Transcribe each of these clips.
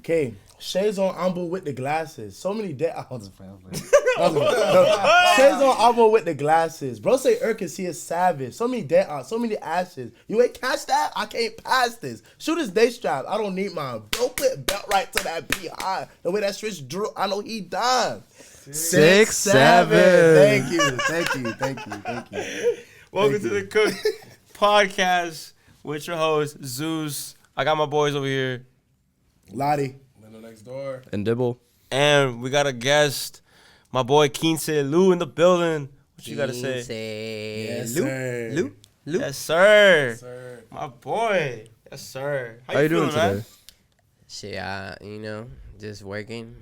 Okay, shades on Amber with the glasses. So many dead. I was playing. Shades on Amber with the glasses. Bro say Urkus, he is savage. So many dead, so many ashes. You ain't catch that? I can't pass this. Shoot his day strap. I don't need mine. Bro put belt right to that behind. The way that switch drew, I know he done. 6'7". Thank you. Welcome to the Cook Podcast with your host Zeus. I got my boys over here. Lottie. Next door. And Dibble. And we got a guest, my boy QUINCE LU in the building. What you gotta say? Yes, Lou? sir. Lou? Yes, sir. Yes, sir. My boy. Yes, sir. How you doing feeling, today? Shit, just working,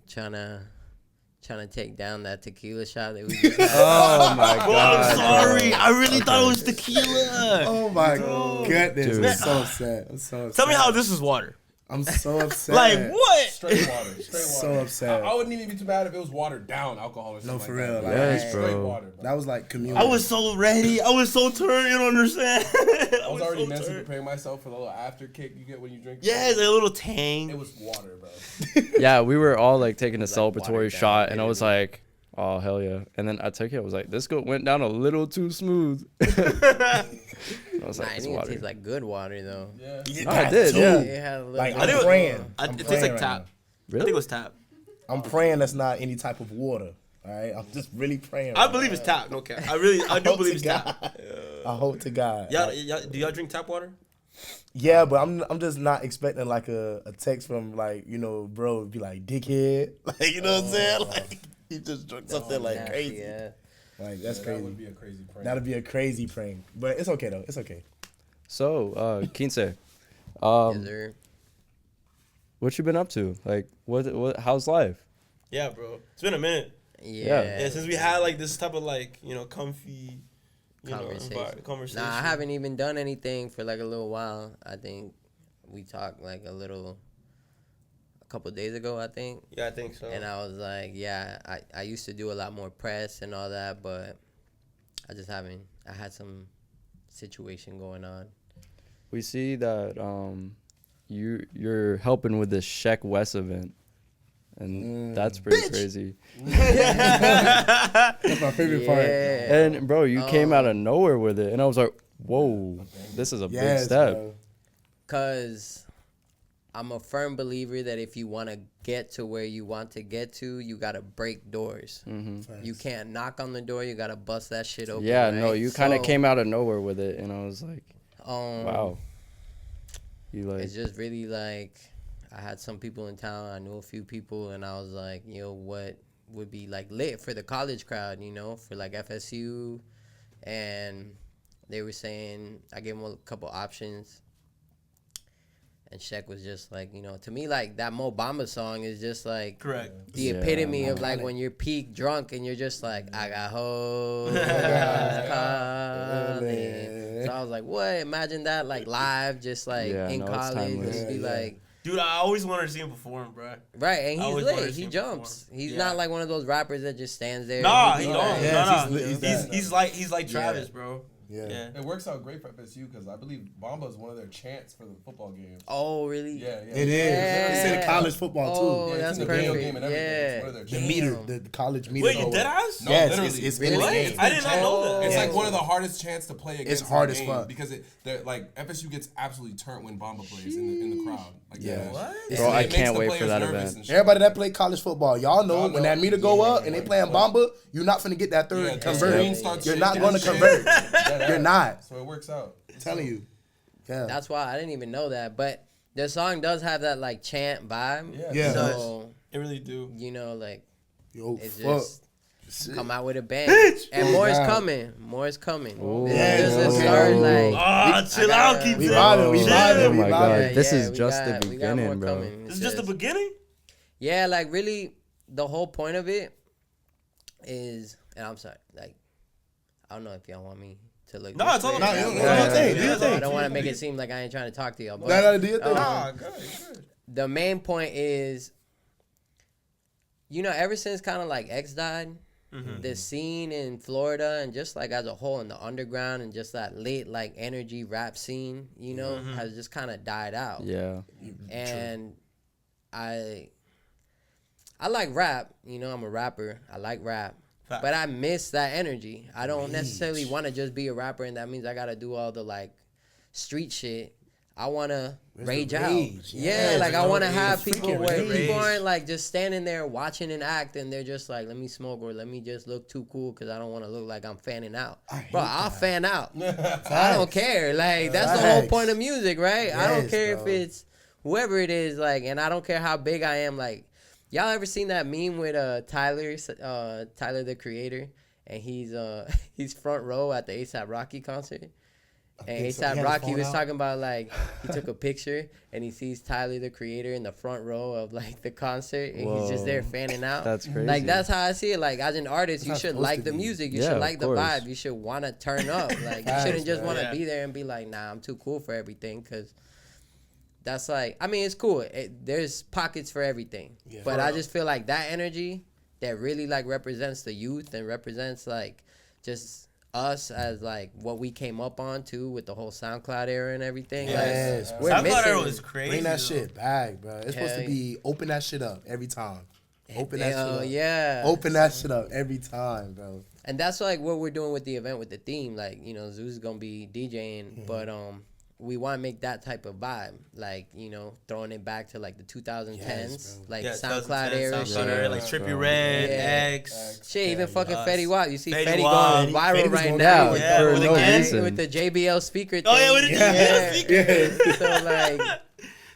trying to take down that tequila shot that we just had. Oh my Bro, god. I'm sorry. I really thought it was tequila. Oh my goodness. Dude. I'm so upset. Tell me how this is water. I'm so upset. Like, what? Straight water. So upset. I wouldn't even be too bad if it was watered down alcohol or something. No, like for that. real. Like, Yes, Straight bro. water, bro. That was like community. I was so ready. I was so turned. You don't understand. I was already so mentally turned. preparing myself for the little after kick you get when you drink. Yeah, it's a little tang. It was water, bro. Yeah, we were all like taking a Like celebratory watered down, shot, and I baby. was like, "Oh hell yeah!" And then I took it. I was like, "This went down a little too smooth." I was Nah, like, it "It's didn't water." taste like good water though. Yeah. No, I did. Yeah. It had a little Like, bit I'm think of- praying. It tastes like praying tap. right I think it was tap. I'm praying that's not any type of water. All right, I'm just really praying. I believe it's tap. No cap. I do hope believe to it's God. tap. I hope to God. Do y'all drink tap water? Yeah, but I'm just not expecting like a text from like, bro, be like dickhead. Like, you know what I'm saying? Like he just drunk something like nasty, crazy. yeah. Like that's That crazy. would be a crazy prank. That'd be a crazy prank. But it's okay though. It's okay. So, QUINCE, Yes, sir. what you been up to? Like, what? How's life? Yeah, bro. It's been a minute. Yeah. Yeah, since we had like this type of like comfy, conversation. Nah, I haven't even done anything for like a little while. I think we talked like a couple days ago, I think. Yeah, I think so. And I was like, yeah, I used to do a lot more press and all that, but I just haven't. I had some situation going on. We see that you're helping with this SHECK West event, and that's pretty crazy. That's my favorite part. And bro, you came out of nowhere with it, and I was like, "Whoa, this is a big Yes, step." bro. Cause I'm a firm believer that if you want to get to where you want to get to, you gotta break doors. You can't knock on the door. You gotta bust that shit open. Yeah, right? no, you kind of So, came out of nowhere with it, and I was like, "Wow." You like, It's just really like I had some people in town. I knew a few people, and I was like, what would be like lit for the college crowd, for like FSU, and they were saying I gave them a couple options. And SHECK was just like, to me, like that Mo Bamba song is just like Correct. the Yeah, epitome man. of like when you're peak drunk and you're just like, I got hoes calling. So I was like, what? Imagine that like live, just like Yeah, in no, it's college, timeless. just be Yeah. like, Dude, I always wanted to see him perform, bro. right. And I he's always wanted lit. to see He him jumps. perform. He's Yeah. not like one of those rappers that just stands there. Nah, and he be don't. like, Yeah, No. he's He's like Travis, bro. Yeah. Yeah. It works out great for FSU because I believe Bamba is one of their chants for the football games. Oh, really? Yeah. It is. Yeah. It's in the college football Oh, too. Yeah, that's it's in the video perfect. game and everything. It's one of their The chants. meter, the college meter. Wait, you go dead up. ass? No, Yes, literally. it's in the What? game. I did not know that. It's Yeah. like one of the hardest chants to play against. hard our as game fuck. because like FSU gets absolutely turned when Bamba plays in the crowd. Like, Yeah. What? Bro, I it makes can't the wait for players that nervous event. and shit. Everybody that play college football, y'all know Y'all when know. that meter go up and they Yeah. playing Bamba, you're not finna get that third Yeah, the convert. screen starts You're not shaking going to and shit. convert. Dead You're ass. not. So it works out. I'm telling you. Yeah. That's why I didn't even know that. But the song does have that like chant vibe. Yeah. Yeah. So, It really do. like Yo, it's fuck. just come out with a bang. Bitch! And Oh, more is God. coming. More is coming. Ooh. This is Yeah, just okay. a start, like Ah, chill I out, gotta- keep We it. vibing, we Chill. vibing, Oh we my God. vibing. This is we just the we got beginning, more bro. coming. This is just the beginning? Yeah, like really the whole point of it is, and I'm sorry, like I don't know if y'all want me to look. No, this it's all way. about No, you. do your thing, do your I thing. don't want to make it seem like I ain't trying to talk to y'all. But No, do your thing. Nah, good. the main point is, ever since kind of like X died, the scene in Florida and just like as a whole in the underground and just that lit like energy rap scene, has just kind of died out. Yeah. And I like rap. You know, I'm a rapper. I like rap. Fact. But I miss that energy. I don't necessarily want to just be a rapper, and that means I got to do all the, like, street shit. I want to rage out. Yeah, like, I want to have people where people aren't, like, just standing there watching and act, and they're just like, let me smoke or let me just look too cool because I don't want to look like I'm fanning out. Bro, I'll fan out. I don't care. Like, that's the whole point of music, right? Yes, I don't care bro. if it's whoever it is, like, and I don't care how big I am. Like, y'all ever seen that meme with Tyler the Creator, and he's front row at the A$AP Rocky concert? And A$AP Rocky was talking about, like, he took a picture and he sees Tyler the Creator in the front row of, like, the concert, and he's just there fanning out. That's crazy. Like, that's how I see it. Like, as an artist, you should like the music. You should like the course. vibe. You should want to turn up. Like, you shouldn't just want to be there and be like, nah, I'm too cool for everything, because that's like, I mean, it's cool. There's pockets for everything. Yeah. But I just feel like that energy that really, like, represents the youth and represents, like, just us as, like, what we came up on too with the whole SoundCloud era and everything. Yes, like, bro. we're SoundCloud era missing. was crazy. Bring that though. shit back, bro. It's supposed to be open that shit up every time. Open that shit up. Yeah. Open that shit up every time, bro. And that's like what we're doing with the event with the theme. Like, you know, Zeus is gonna be DJing, but we want to make that type of vibe, like, you know, throwing it back to, like, the 2010s, like, SoundCloud era shit. Like Trippie Redd, X. Shit, even fucking us. Fetty Wap. You see Fetty Fetty Wap. going viral Fetty was right going now down. with, Yeah, the, with with, the gang. the, with the JBL speaker thing. Oh, yeah, with the JBL speaker. Yeah. So, like,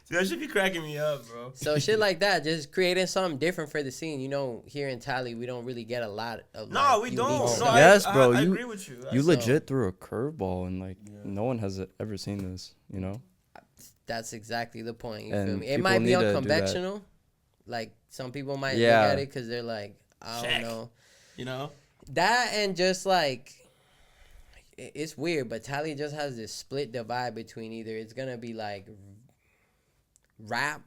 Dude, that should be cracking me up, bro. so shit like that, just creating something different for the scene. You know, here in Tally, we don't really get a lot of, No, like, we unique don't. stuff. No, Yes, I bro, I you- agree with you. You So- legit threw a curveball, and, like, no one has ever seen this, you know? That's exactly the point. You And feel me? It people might be need to do that. unconventional. Like, some people might Yeah. look at it because they're like, I don't Sheck. know. You know? That and just, like, it's weird, but Tally just has this split divide between either it's going to be, like, rap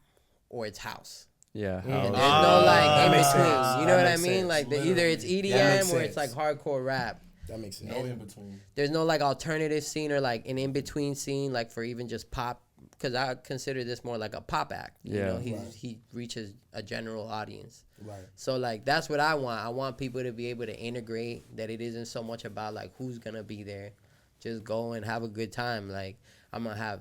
or it's house. Yeah. And how- there's no, like, in makes between. sense. You know That what I makes mean? sense. Like, either it's That EDM makes or it's, like, sense. hardcore rap. That makes sense. No in between. There's no, like, alternative scene or, like, an in-between scene, like, for even just pop. Because I consider this more like a pop act. You Yeah. know, Right. he reaches a general audience. Right. So, like, that's what I want. I want people to be able to integrate that it isn't so much about, like, who's going to be there. Just go and have a good time. Like, I'm going to have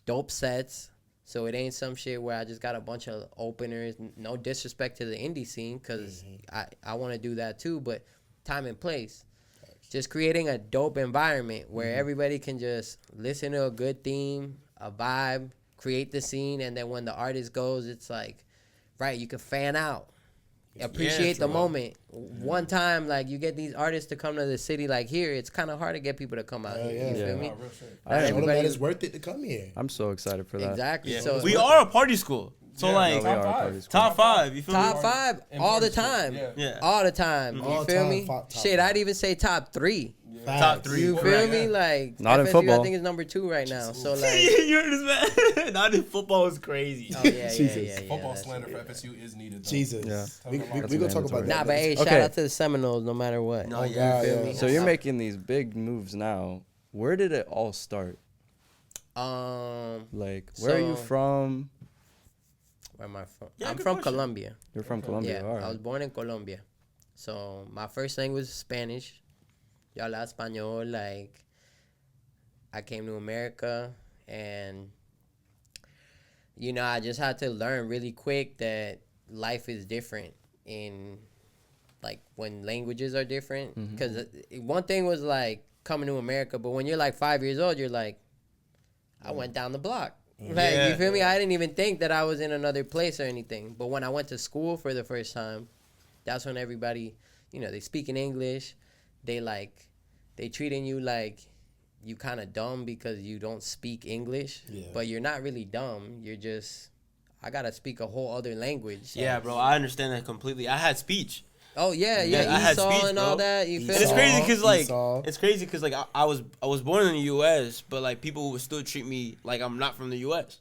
dope sets. So it ain't some shit where I just got a bunch of openers. No disrespect to the indie scene, because I want to do that too. But time and place. Just creating a dope environment where everybody can just listen to a good theme, a vibe, create the scene, and then when the artist goes, it's like, right, you can fan out. Appreciate the moment. One time, like, you get these artists to come to the city, like, here, it's kind of hard to get people to come out here. yeah. You feel Yeah. me? Oh, real shit. Show them that Everybody- it's worth it to come here. I'm so excited for that. Exactly. Yeah. So We are a party school. So, Yeah, like, No, we Top are five. party school. top five. You feel top me? five In all the party school. time. Yeah. Yeah. All the time. All You feel time, me? top Shit, five. I'd even say top 3. Top 3. You feel Correct. me? Like, Not in FSU, football. I think is number 2 right now. So, like, You heard this, man? Not in football is crazy. oh, yeah. Jesus. Football that's slander true. for FSU is needed. Though. Jesus. Yeah. We That's going to talk about mandatory. that. Nah, but hey, shout Okay. out to the Seminoles no matter what. No, Oh, yeah. God, feel yeah. me? So you're making these big moves now. Where did it all start? Like, where are you So- from? Where am I from? Yeah, I'm good from question. Colombia. You're from Colombia. Yeah, All I was right. born in Colombia. So my first language was Spanish. Yo hablaba español. Like, I came to America, and, you know, I just had to learn really quick that life is different in, like, when languages are different. Because one thing was, like, coming to America, but when you're, like, 5 years old, you're like, I went down the block. Like, Yeah. you feel me? I didn't even think that I was in another place or anything. But when I went to school for the first time, that's when everybody, you know, they speak in English. They treating you like you kind of dumb because you don't speak English. Yeah. But you're not really dumb. You're just, I got to speak a whole other language. Yeah, bro, I understand that completely. I had speech. Oh, yeah, Yeah, I had Esau speech, and all bro. that. You feel And it's me? crazy because, like, Esau. I was born in the U.S., but, like, people would still treat me like I'm not from the U.S.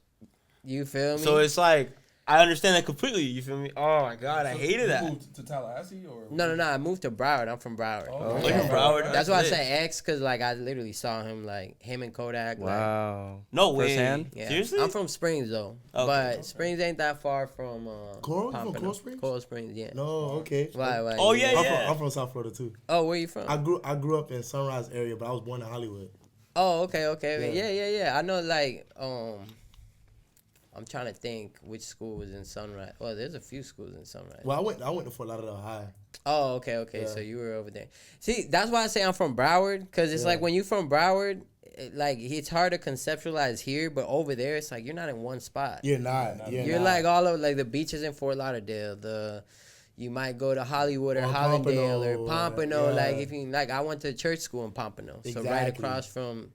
You feel me? So it's like I understand that completely. You feel me? Oh my god, I hated You that. moved to Tallahassee or? No. I moved to Broward. I'm from Broward. Oh, you're from Broward? That's why I lit. say X, because like I literally saw him, like him and Kodak. Wow. No way. Firsthand? Like, yeah. Seriously? I'm from Springs though, Okay. but Springs ain't that far from Coral? You from Pompano. Coral Springs? Coral Springs, yeah. No, okay. Why? Oh, yeah, yeah. I'm from South Florida too. Oh, where you from? I grew up in Sunrise area, but I was born in Hollywood. Oh, okay. Yeah. I know, like, I'm trying to think which school was in Sunrise. Well, there's a few schools in Sunrise. Well, I went to Fort Lauderdale High. Oh, okay. Yeah. So you were over there. See, that's why I say I'm from Broward, because it's like when you from Broward, like it's hard to conceptualize here, but over there it's like you're not in one spot. You're not. You're like all over, like the beaches in Fort Lauderdale. You might go to Hollywood or Hollandale or Pompano. Yeah. Like if you like, I went to church school in Pompano, so right Exactly. across from,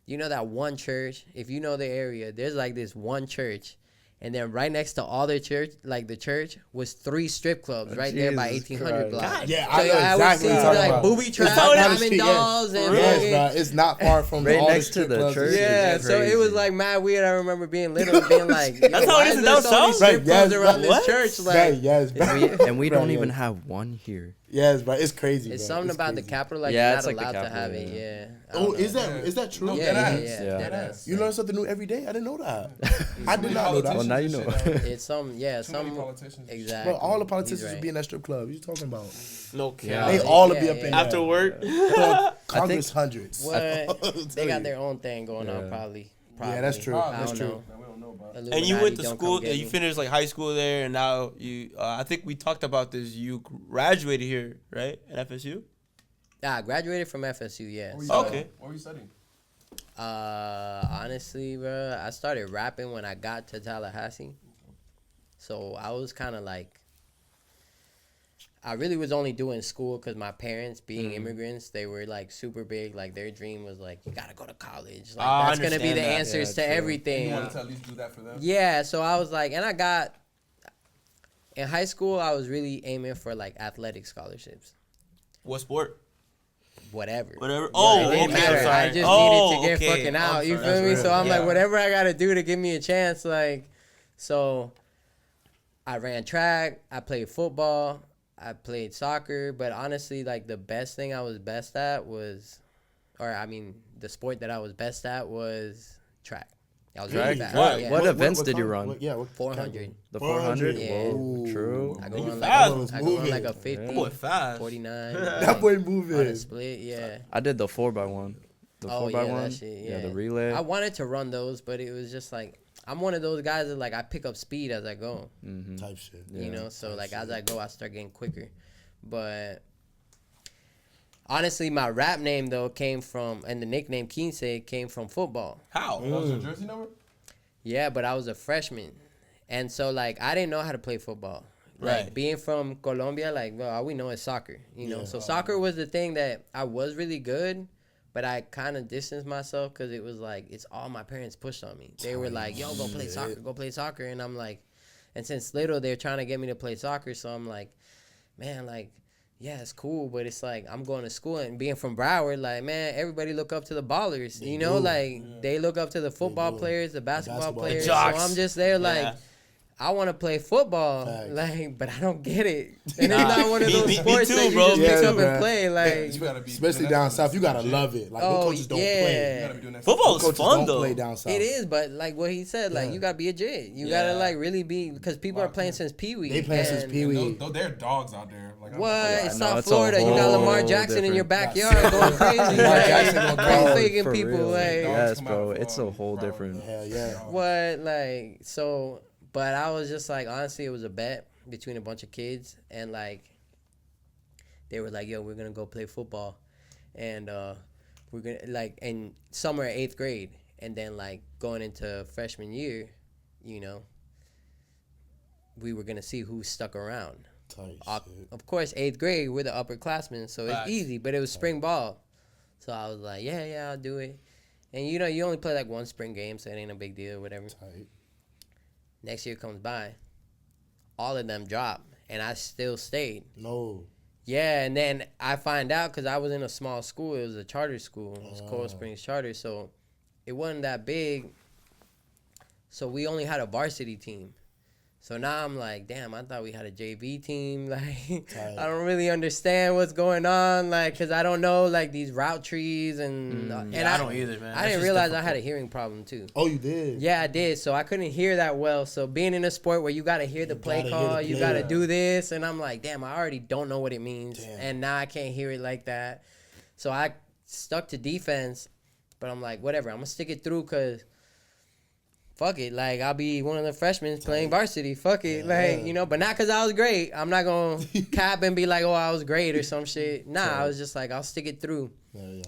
you know, that one church. If you know the area, there's like this one church. And then right next to all the church, like the church, was 3 strip clubs right there by Jesus 1800 Christ. block. Yeah, So I know I would exactly see what you're talking like about. booby traps, how it is. diamond dolls, and Yes, fucking- bro. It's not far from Right all next the to strip the clubs. church. yeah, It's so it was crazy. like mad weird. I remember being little and being like, yo, That's how why it is is in there down so many south? strip Right, clubs yes, around bro. this church? Like, Yes, bro. And we Bro, don't yeah. even have one here. Yes, bro. It's crazy. it's bro. something It's about the crazy. capital, like Yeah, you're it's not like the allowed to have capital, it. yeah. Yeah. I Oh, don't know. is that true? No, Yeah, deadass. deadass. You learn something new every day. I didn't know that. I did not know that. Well, now you know. It's Too many some politicians. exactly. Bro, all the He's politicians right. be in that strip club. What you talking about? No cap. Yeah. They all be yeah, up in yeah. After there. work. Congress hundreds. What? I'll They tell got you. their own thing going on, Yeah. probably. Yeah, that's true. I That's don't true. know. That we don't know about. And you Illuminati, went to don't school, come get you me. finished like high school there, and now you, I think we talked about this. You graduated here, right, at FSU? I graduated from FSU, yeah. What were you So, studying? What were you studying? honestly, bro, I started rapping when I got to Tallahassee. So I was kind of like, I really was only doing school because my parents, being immigrants, they were like super big. Like their dream was like, you gotta go to college. Like I that's gonna be understand the that. answers Yeah, to true. everything. You wanted to at least do that for them? Yeah, so I was like, and I got, in high school, I was really aiming for like athletic scholarships. What sport? Whatever. Whatever. It Oh, didn't okay. matter. I'm sorry. I just Oh, needed to get okay. fucking out. I'm You sorry. feel me? That's So real. I'm Yeah. like, whatever I gotta do to give me a chance. Like, so I ran track. I played football. I played soccer. But honestly, like the best thing I was best at was, or I mean, the sport that I was best at was track. I was really Track? fast. What? Yeah. What events did you kind- run? what- yeah, what 400. The 400? Yeah. Whoa, true. I go You on fast. like, I go on like a 50, Boy, fast. 49. That boy on a moving. split, yeah. I did the 4x1. The Oh 4x1. yeah, that shit. Yeah, the relay. I wanted to run those, but it was just like I'm one of those guys that like I pick up speed as I go. Mm-hmm. Type shit. You know, so like as I go, I start getting quicker. But honestly, my rap name though came from, and the nickname QUINCE came from football. How? That was your jersey number? Yeah, but I was a freshman, and so like I didn't know how to play football. Like Right. being from Colombia, like well, all we know is soccer. You know, Yeah. so soccer was the thing that I was really good. But I kind of distanced myself because it was like, it's all my parents pushed on me. They were like, yo, go play soccer. And I'm like, and since little, they're trying to get me to play soccer. So I'm like, man, like, yeah, it's cool. But it's like, I'm going to school and being from Broward, like, man, everybody look up to the ballers. You know, do. like, they look up to the football do. players, the basketball basketball players. players. So I'm just there like, Yeah. I want to play football, Facts. like, but I don't get it. And Nah, it's not one of me- those me sports too, that you bro. just Me pick too, up man. and play. Like, You gotta be Especially doing down that south, you gotta legit. love it. Like Oh, no coaches don't yeah. play. You gotta be doing that. Football No is coaches fun don't though. play down south. it is, but like what he said, like Yeah. you gotta be a J. You Yeah. gotta like really be, because people are Locked playing in. since Pee Wee. They playing since Pee Wee. Though they're dogs out there. Like, What? Yeah, It's no, South it's a Florida. You got Lamar whole Jackson in your different- backyard going crazy. Lamar Jackson like, gonna go faking for people. real. Like, Yes, come bro, out it's a from whole Broward. different- Hell yeah. what? Like, so, but I was just like, honestly, it was a bet between a bunch of kids. And like, they were like, yo, we're going to go play football. And we're going to, like, in summer 8th grade. And then, like, going into freshman year, you know, we were going to see who stuck around. Tight shit. Of course, 8th grade, we're the upperclassmen, so Facts. it's easy. But it was spring ball. So I was like, yeah, I'll do it. And, you know, you only play, like, one spring game, so it ain't a big deal, whatever. Tight. Next year comes by. All of them drop, and I still stayed. No. Yeah, and then I find out because I was in a small school. It was a charter school. It was Coral Springs Charter, so it wasn't that big. So we only had a varsity team. So now I'm like, damn, I thought we had a JV team. Like, I don't really understand what's going on. Like, cause I don't know like these route trees and I don't either, man. I didn't realize I had a hearing problem too. Oh, you did? Yeah, I did. So I couldn't hear that well. So being in a sport where you gotta hear the play call, you gotta do this, and I'm like, damn, I already don't know what it means, and now I can't hear it like that. So I stuck to defense, but I'm like, whatever, I'm gonna stick it through, cause fuck it, like I'll be one of the freshmen playing varsity. Fuck it, like, you know, but not cause I was great. I'm not gonna cap and be like, oh, I was great or some shit. Nah, I was just like, I'll stick it through.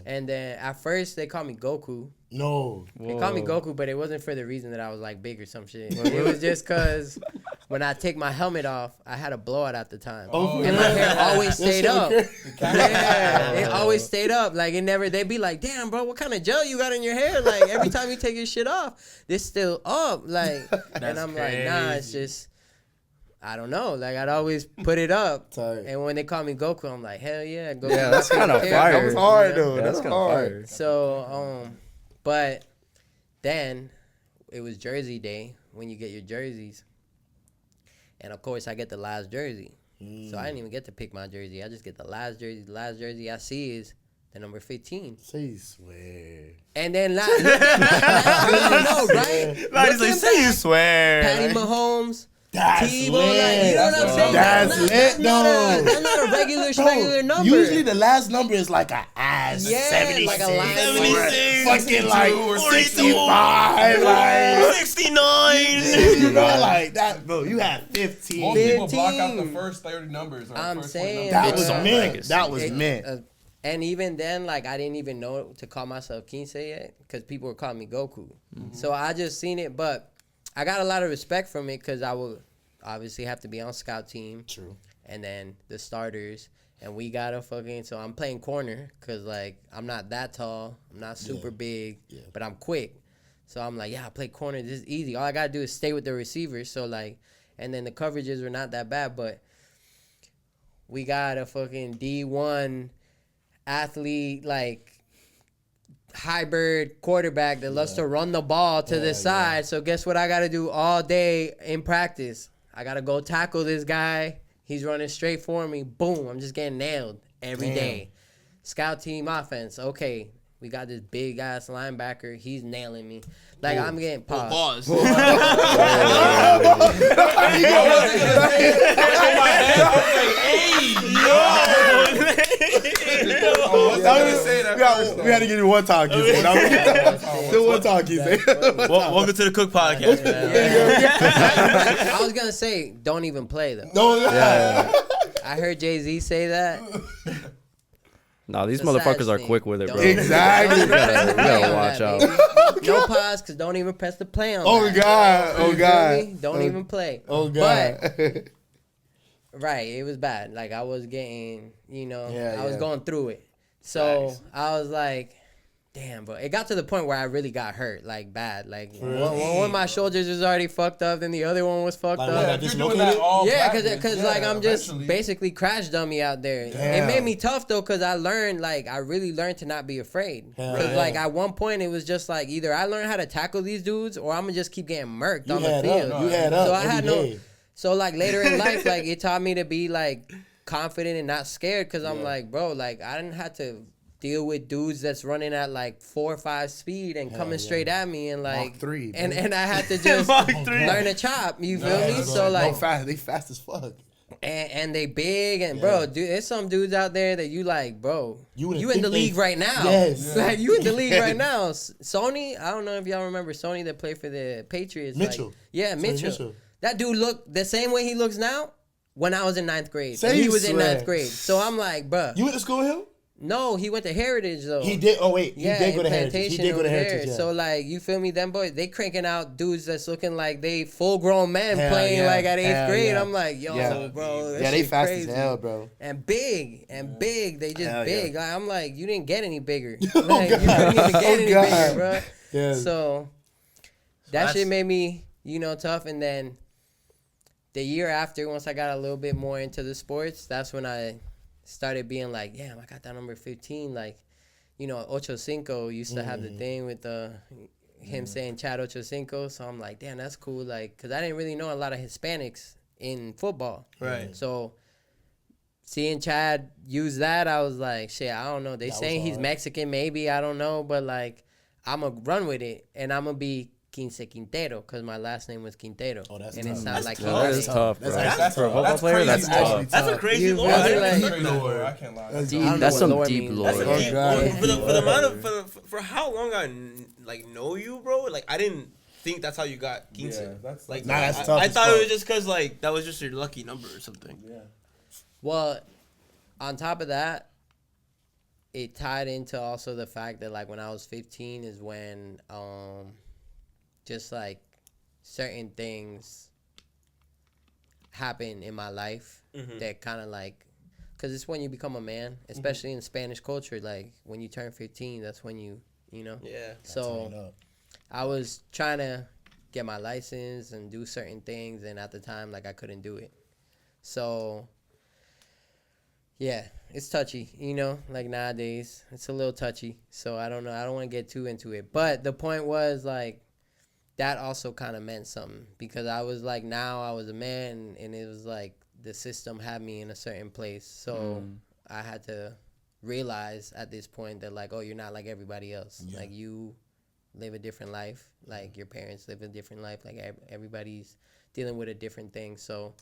And then at first they called me Goku. No. They called me Goku, but it wasn't for the reason that I was like big or some shit. It was just cause when I take my helmet off, I had a blowout at the time. And my hair always stayed up. Yeah, it always stayed up. Like it never, they'd be like, damn, bro, what kind of gel you got in your hair? Like every time you take your shit off, it's still up. Like, and I'm like, nah, it's just, I don't know. Like I'd always put it up. And when they call me Goku, I'm like, hell yeah, Goku. Yeah, that's kind of fire. That was hard, though. Yeah, That's kind of fire. So, but then it was Jersey Day when you get your jerseys. And of course, I get the last jersey. So I didn't even get to pick my jersey. I just get the last jersey. The last jersey I see is the number 15. Say you swear. And then last, you know, right? Like, say you swear. Patty Mahomes. That's Tebow, lit. like, you know what I'm saying? That's lit, though. That's not a regular number. Usually the last number is like an ass. Yeah, 76, like a line. 76, fucking like 42, 65, like 69. you know, like that, bro. You had 15. Most people block out the first 30 numbers. Or I'm first 20 saying, That numbers. was bro. mint. That was mint. And even then, like, I didn't even know to call myself QUINCE yet because people were calling me Goku. So I just seen it, but I got a lot of respect from it because I would obviously have to be on scout team. True. And then the starters. And we got to fucking, so I'm playing corner because, like, I'm not that tall. I'm not super big, but I'm quick. So I'm like, yeah, I play corner. This is easy. All I got to do is stay with the receivers. So, like, and then the coverages were not that bad, but we got a fucking D1 athlete, like, hybrid quarterback that loves to run the ball to the side. So guess what I got to do all day in practice? I got to go tackle this guy. He's running straight for me. Boom. I'm just getting nailed every day. Scout team offense. Okay. We got this big ass linebacker. He's nailing me. Like, I'm getting paused. We had to give you one talk. Still one talk. Welcome to the Cook Podcast, man. I was going to say, don't even play, though. No, I heard Jay-Z say that. Nah, these It's a motherfuckers sad are thing. quick with it, bro. Don't Exactly. even press the We play gotta on watch that, out. baby. No pause, because don't even press the play on Oh, that. God. Oh, You feel God. me? Don't even play. Oh, God. But, right, it was bad. Like, I was getting, I was going through it. So, I was like, damn, bro. It got to the point where I really got hurt, like, bad. Like, one of my shoulders was already fucked up, then the other one was fucked Like, up. You're doing that all Yeah, practice. because like, I'm just eventually. basically crash dummy out there. Damn. It made me tough, though, because I really learned to not be afraid. Because, Yeah. like, at one point, it was just like, either I learned how to tackle these dudes, or I'm going to just keep getting murked on the field. You had up. So I had every day. So, like, later in life, like, it taught me to be, like, confident and not scared, because I'm like, bro, like, I didn't have to deal with dudes that's running at like 4 or 5 speed and coming straight at me and like Mach 3, and I had to just learn to chop. You feel me? So like they fast as fuck. and they big and bro, dude, there's some dudes out there that you like, bro. You in think the league they- right now. Yes. Like you in the league right now. Sony, I don't know if y'all remember Sony that played for the Patriots. Mitchell. Like, yeah, Mitchell. Mitchell. That dude looked the same way he looks now when I was in 9th grade. Say And he you was in swear. 9th grade. So I'm like, bruh. You went to school with him? No, he went to Heritage though. He did. Oh wait, Yeah, he did go to in Heritage. He Plantation did go to over there. Heritage. Yeah. So like, you feel me? Them boys, they cranking out dudes that's looking like they full grown men Hell playing yeah. like at 8th Hell grade. yeah. I'm like, yo, Yeah. bro, that Yeah, they shit fast crazy. as hell, bro. And big. They just Hell big. yeah. Like, I'm like, you didn't get any bigger. Oh, Like, you God. couldn't even get Oh, any God. bigger, bro. Yeah. So that that's- shit made me, tough. And then the year after, once I got a little bit more into the sports, that's when I started being like, damn, I got that number 15. Like, Ocho Cinco used to have the thing with the him saying Chad Ocho Cinco. So I'm like, damn, that's cool. Like, because I didn't really know a lot of Hispanics in football. Right. So seeing Chad use that, I was like, shit, I don't know. They That saying was he's hard. Mexican, maybe. I don't know. But, like, I'm going to run with it. And I'm going to be Quince Quintero because my last name was Quintero. Oh, that's and tough. it sounds like Well, that Quince. is tough, bro. That's For a football that's player, crazy that's lore. actually That's a tough. crazy You lore. really, I didn't like- even Straight know lore, that. I can't lie. Deep. That's I don't know That's what some lore deep means. lore. That's a Oh, deep God. for the amount of for how long I like know you, bro. Like I didn't think that's how you got Quince. Yeah, that's- like Nah, that's I, tough I as thought it fuck. was just because like that was just your lucky number or something. Yeah. Well, on top of that, it tied into also the fact that like when I was 15 is when just like certain things happen in my life that kind of like, because it's when you become a man, especially in Spanish culture, like when you turn 15, that's when you know. Yeah. So Turn up. I was trying to get my license and do certain things, and at the time, like I couldn't do it. So yeah, it's touchy, like nowadays. It's a little touchy. So I don't know. I don't want to get too into it. But the point was like that also kind of meant something because I was like, now I was a man, and it was like the system had me in a certain place. So I had to realize at this point that like, oh, you're not like everybody else. Yeah. Like you live a different life. Like your parents live a different life. Like everybody's dealing with a different thing. So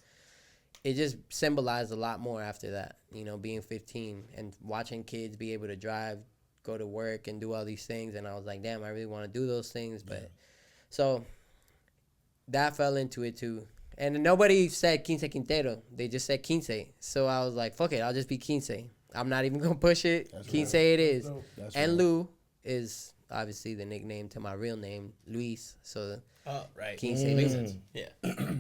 it just symbolized a lot more after that, being 15 and watching kids be able to drive, go to work and do all these things. And I was like, damn, I really want to do those things. But so that fell into it too. And nobody said Quince Quintero. They just said Quince. So I was like, fuck it, I'll just be Quince. I'm not even going to push it. That's Quince right. it is. That's And right. Lu is obviously the nickname to my real name, Luis. So Oh right. Quince Makes Lu. sense. Yeah.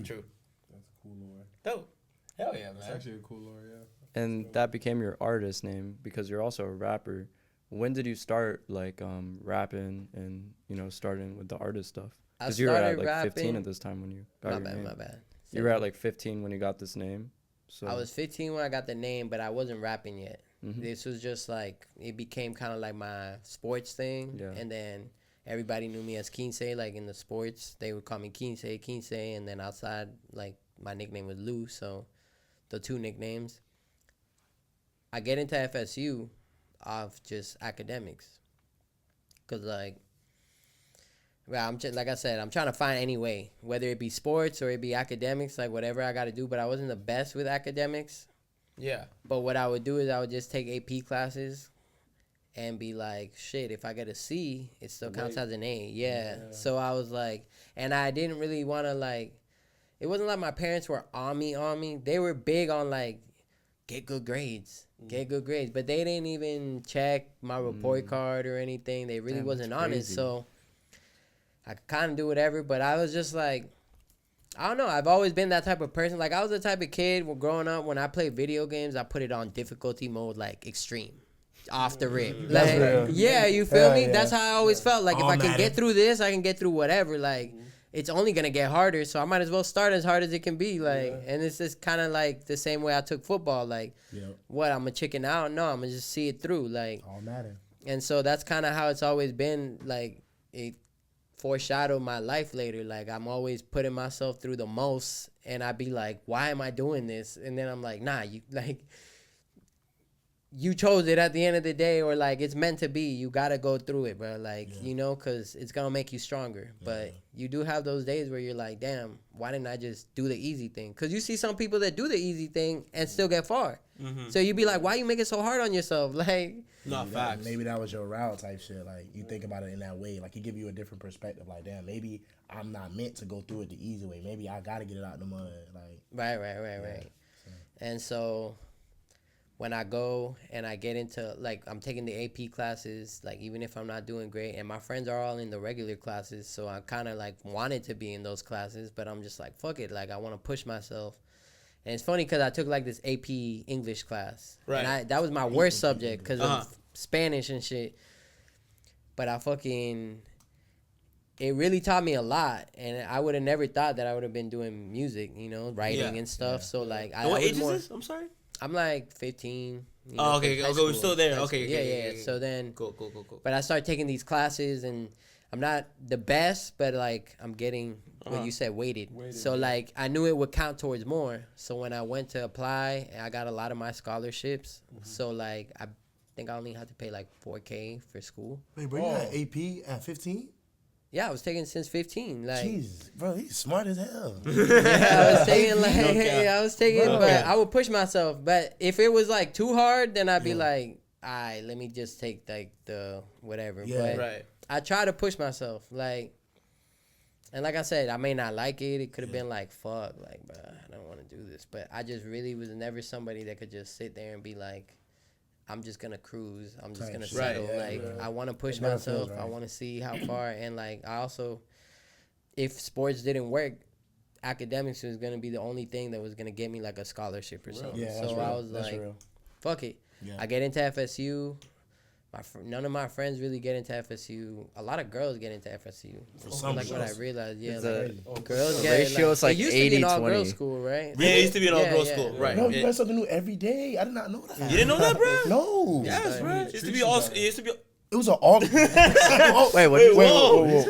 True. That's a cool lore. Dope. Hell yeah, That's man. actually a cool lore, yeah. And that became your artist name because you're also a rapper. When did you start like rapping and starting with the artist stuff? I Because you were at started like 15 rapping- at this time when you got your name. My bad. You were at like 15 when you got this name. So I was 15 when I got the name, but I wasn't rapping yet. Mhm. This was just like, it became kind of like my sports thing. Yeah. And then everybody knew me as Quince, like in the sports. They would call me Quince. And then outside, like my nickname was Lou. So the two nicknames. I get into FSU off just academics. Because like, well, like I said, I'm trying to find any way, whether it be sports or it be academics, like whatever I got to do. But I wasn't the best with academics. Yeah. But what I would do is I would just take AP classes and be like, shit, if I get a C, it still counts as an A. Yeah. So I was like, and I didn't really want to like, it wasn't like my parents were on me. They were big on like, get good grades. But they didn't even check my report card or anything. They really Damn, wasn't that's on it. crazy. So I could kind of do whatever, but I was just like, I don't know. I've always been that type of person. Like I was the type of kid growing up when I played video games, I put it on difficulty mode, like extreme, off the rip. That's Like, real. yeah, you feel Hell me? yeah. That's how I always felt. Like if All I can matter. get through this, I can get through whatever. Like it's only gonna get harder, so I might as well start as hard as it can be. Like, and it's just kind of like the same way I took football. Like, Yep. what, I'm a chicken out? No, I'm gonna just see it through. Like, All matter. and so that's kind of how it's always been. Like it foreshadowed my life later. Like I'm always putting myself through the most, and I'd be like, why am I doing this? And then I'm like, nah, you chose it at the end of the day, or like it's meant to be. You gotta go through it, bro. Like, cause it's gonna make you stronger. But you do have those days where you're like, damn, why didn't I just do the easy thing? Cause you see some people that do the easy thing and still get far. So you be like, why you make it so hard on yourself? Like, Not facts. Maybe that was your route type shit. Like you think about it in that way. Like it give you a different perspective. Like damn, maybe I'm not meant to go through it the easy way. Maybe I gotta get it out the mud. Like right. And so when I go and I get into, like, I'm taking the AP classes, like, even if I'm not doing great, and my friends are all in the regular classes, so I kind of, like, wanted to be in those classes, but I'm just like, fuck it, like, I want to push myself. And it's funny because I took, like, this AP English class. Right. And that was my worst subject because of Spanish and shit. But it really taught me a lot, and I would have never thought that I would have been doing music, writing and stuff. So, like, And what age is this? I'm sorry. I'm like 15. Okay, high we're school. still there. High Okay, school. okay, Yeah. So then, Cool. but I started taking these classes, and I'm not the best, but like I'm getting what you said, weighted. So like I knew it would count towards more. So when I went to apply, I got a lot of my scholarships. So like I think I only had to pay like $4K for school. Wait, bro, you had AP at 15? Yeah, I was taking since 15. Like, Jesus, bro, he's smart as hell. yeah, I was taking but I would push myself. But if it was like too hard, then I'd be like, all right, let me just take like the whatever. Yeah, but I try to push myself, like, and like I said, I may not like it. It could have been like, fuck, like, bro, I don't want to do this. But I just really was never somebody that could just sit there and be like, I'm just gonna cruise. I'm just gonna settle. I want to push myself. I want to see how far. And like, I also, if sports didn't work, academics was gonna be the only thing that was gonna get me like a scholarship or something. Yeah, so I was like, fuck it. Yeah. I get into FSU. None of my friends really get into FSU. A lot of girls get into FSU. For some like what I realized, girls get ratio is like 80-20. It used to be an all-girls school, right? Yeah, it used to be an all-girls school, right? No, you learn something new every day. I did not know that. You didn't know that, bro? No. Yes, bro. It used to be all. It used to be. It was an all. Wait, wait, wait. What is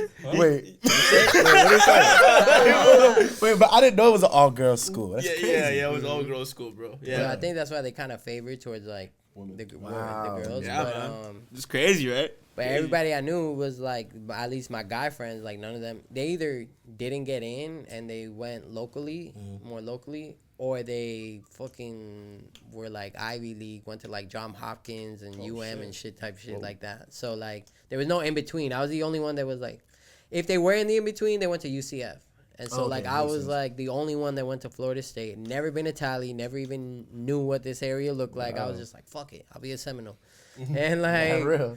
that? Wait, but I didn't know it was an all-girls school. That's crazy. Yeah, it was all-girls school, bro. Yeah, so I think that's why they kind of favor towards like the girls. Yeah, but, man. It's crazy, right? But everybody I knew was like, at least my guy friends, like none of them, they either didn't get in and they went locally, more locally, or they fucking were like Ivy League, went to like Johns Hopkins and UM and shit like that. So like there was no in between. I was the only one that was like, if they were in the in between, they went to UCF. And so like I was like the only one that went to Florida State. Never been to Tally, never even knew what this area looked like. I was just like, fuck it, I'll be a Seminole. And like, real.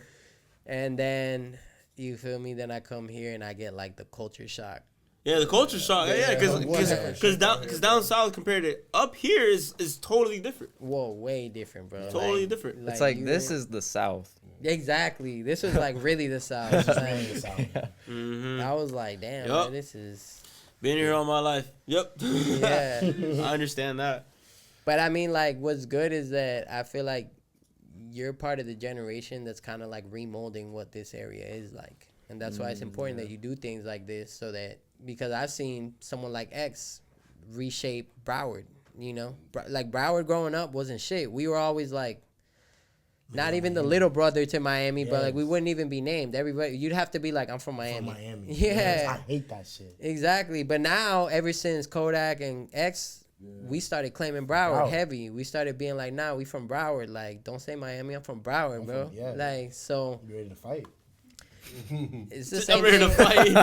And then you feel me? Then I come here and I get like the culture shock. Yeah, the culture shock. Yeah, because down south compared to up here is totally different. Whoa, way different, bro. Totally different. It's like this is the South. Exactly. This was like really the South. I was like, damn, man, this is. Been here all my life. Yep. Yeah. I understand that. But I mean, like, what's good is that I feel like you're part of the generation that's kind of like remolding what this area is like. And that's why it's important that you do things like this so that, because I've seen someone like X reshape Broward, you know? Like, Broward growing up wasn't shit. We were always like, not even the little brother to Miami, but like we wouldn't even be named. Everybody, you'd have to be like, I'm from Miami. Yeah. I hate that shit. Exactly. But now, ever since Kodak and X, we started claiming Broward heavy. We started being like, nah, we from Broward. Like, don't say Miami, I'm from Broward, bro. Like, so. You ready to fight? It's the same I'm ready to fight. Yeah,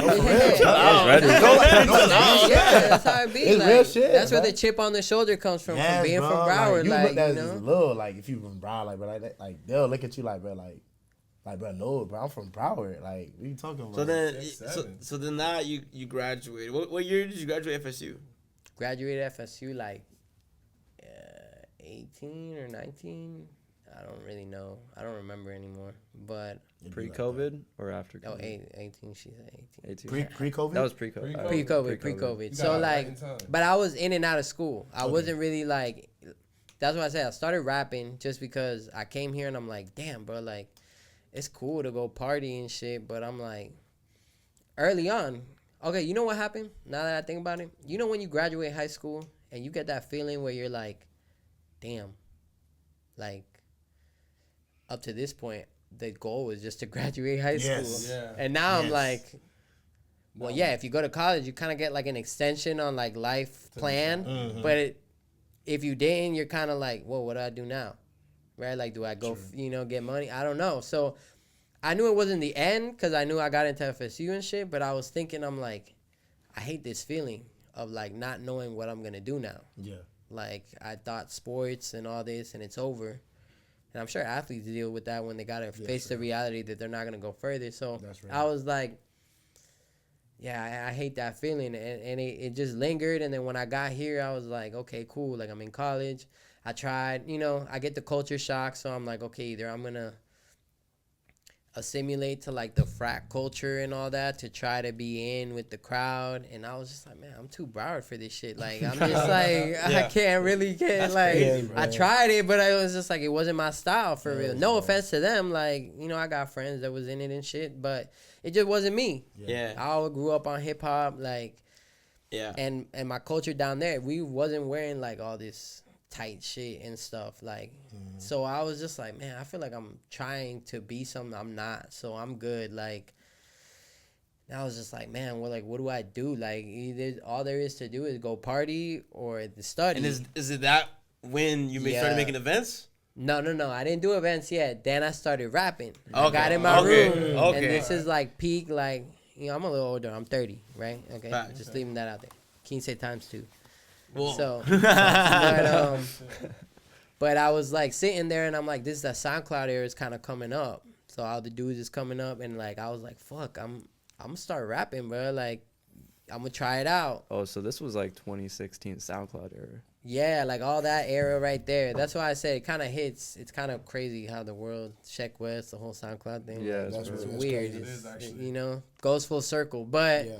that's how it be. It's like, real shit. That's where the chip on the shoulder comes from being from Broward. Like, you look at you as know? little, like if you from Broward, like they'll look at you like, bro, bro, no, bro, I'm from Broward. Like, what are you talking about? So then now you graduated. What year did you graduate FSU? Graduated FSU like 18 or 19. I don't really know. I don't remember anymore. But pre-COVID or after COVID? Oh, 18. She said 18. Pre-COVID? That was pre-COVID. Pre-COVID. So like, but I was in and out of school. I wasn't really like. That's what I said. I started rapping just because I came here and I'm like, damn, bro, like, it's cool to go party and shit. But I'm like, early on, okay, you know what happened? Now that I think about it, you know when you graduate high school and you get that feeling where you're like, damn, like, up to this point, the goal was just to graduate high school. Yeah. And now I'm like, well, if you go to college, you kind of get like an extension on like life plan. But if you didn't, you're kind of like, well, what do I do now? Right? Like, do I go, get money? I don't know. So I knew it wasn't the end because I knew I got into FSU and shit. But I was thinking, I'm like, I hate this feeling of like not knowing what I'm going to do now. Yeah. Like, I thought sports and all this and it's over. And I'm sure athletes deal with that when they got to face the reality that they're not going to go further. So I was like, I hate that feeling. And it just lingered. And then when I got here, I was like, okay, cool. Like, I'm in college. I tried, I get the culture shock. So I'm like, okay, either I'm going to assimilate to like the frat culture and all that to try to be in with the crowd. And I was just like, man, I'm too Broward for this shit. Like, I'm just like, I can't really get like, crazy, I tried it, but I was just like, it wasn't my style for real. No bro. offense to them. Like, you know, I got friends that was in it and shit, but it just wasn't me. Yeah. I always grew up on hip hop, like, and my culture down there, we wasn't wearing like all this tight shit and stuff, like, so I was just like, man, I feel like I'm trying to be something I'm not, so I'm good. Like, I was just like, man, well, like, what do I do? Like, either all there is to do is go party or study. And is it that when you started making events? No, I didn't do events yet. Then I started rapping. Okay. I got in my room, Okay. and this is like peak, like, you know, I'm a little older. I'm 30, right? Okay, just leaving that out there. Quince times 2. Well. So, but I was like sitting there and I'm like, this is that SoundCloud era is kind of coming up. So all the dudes is coming up and like, I was like, fuck, I'm gonna start rapping, bro. Like, I'm gonna try it out. Oh, so this was like 2016 SoundCloud era. Yeah, like all that era right there. That's why I said it kind of hits. It's kind of crazy how the world, Sheck West, the whole SoundCloud thing. Yeah, like, that's it's really- weird. It is actually. You know, goes full circle. But Yeah.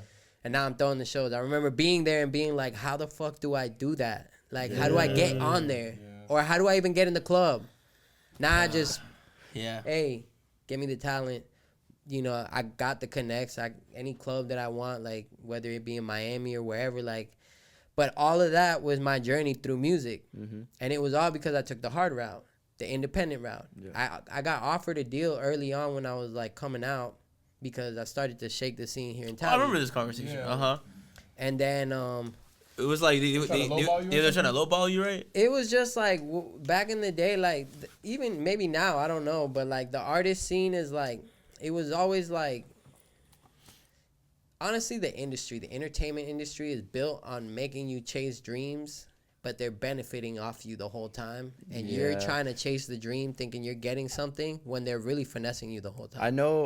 and now I'm throwing the shows. I remember being there and being like, how the fuck do I do that? Like, how do I get on there? Or how do I even get in the club? Now I just, hey, give me the talent. You know, I got the connects. Any club that I want, like, whether it be in Miami or wherever, like. But all of that was my journey through music. And it was all because I took the hard route, the independent route. Yeah. I got offered a deal early on when I was, like, coming out because I started to shake the scene here in town. I remember this conversation. Yeah. And then It was like they were trying to lowball you or trying to lowball you, right? it was just like back in the day, like even maybe now, I don't know, but like the artist scene is like, it was always like, honestly, the entertainment industry is built on making you chase dreams, but they're benefiting off you the whole time. And you're Yeah. trying to chase the dream thinking you're getting something when they're really finessing you the whole time. I know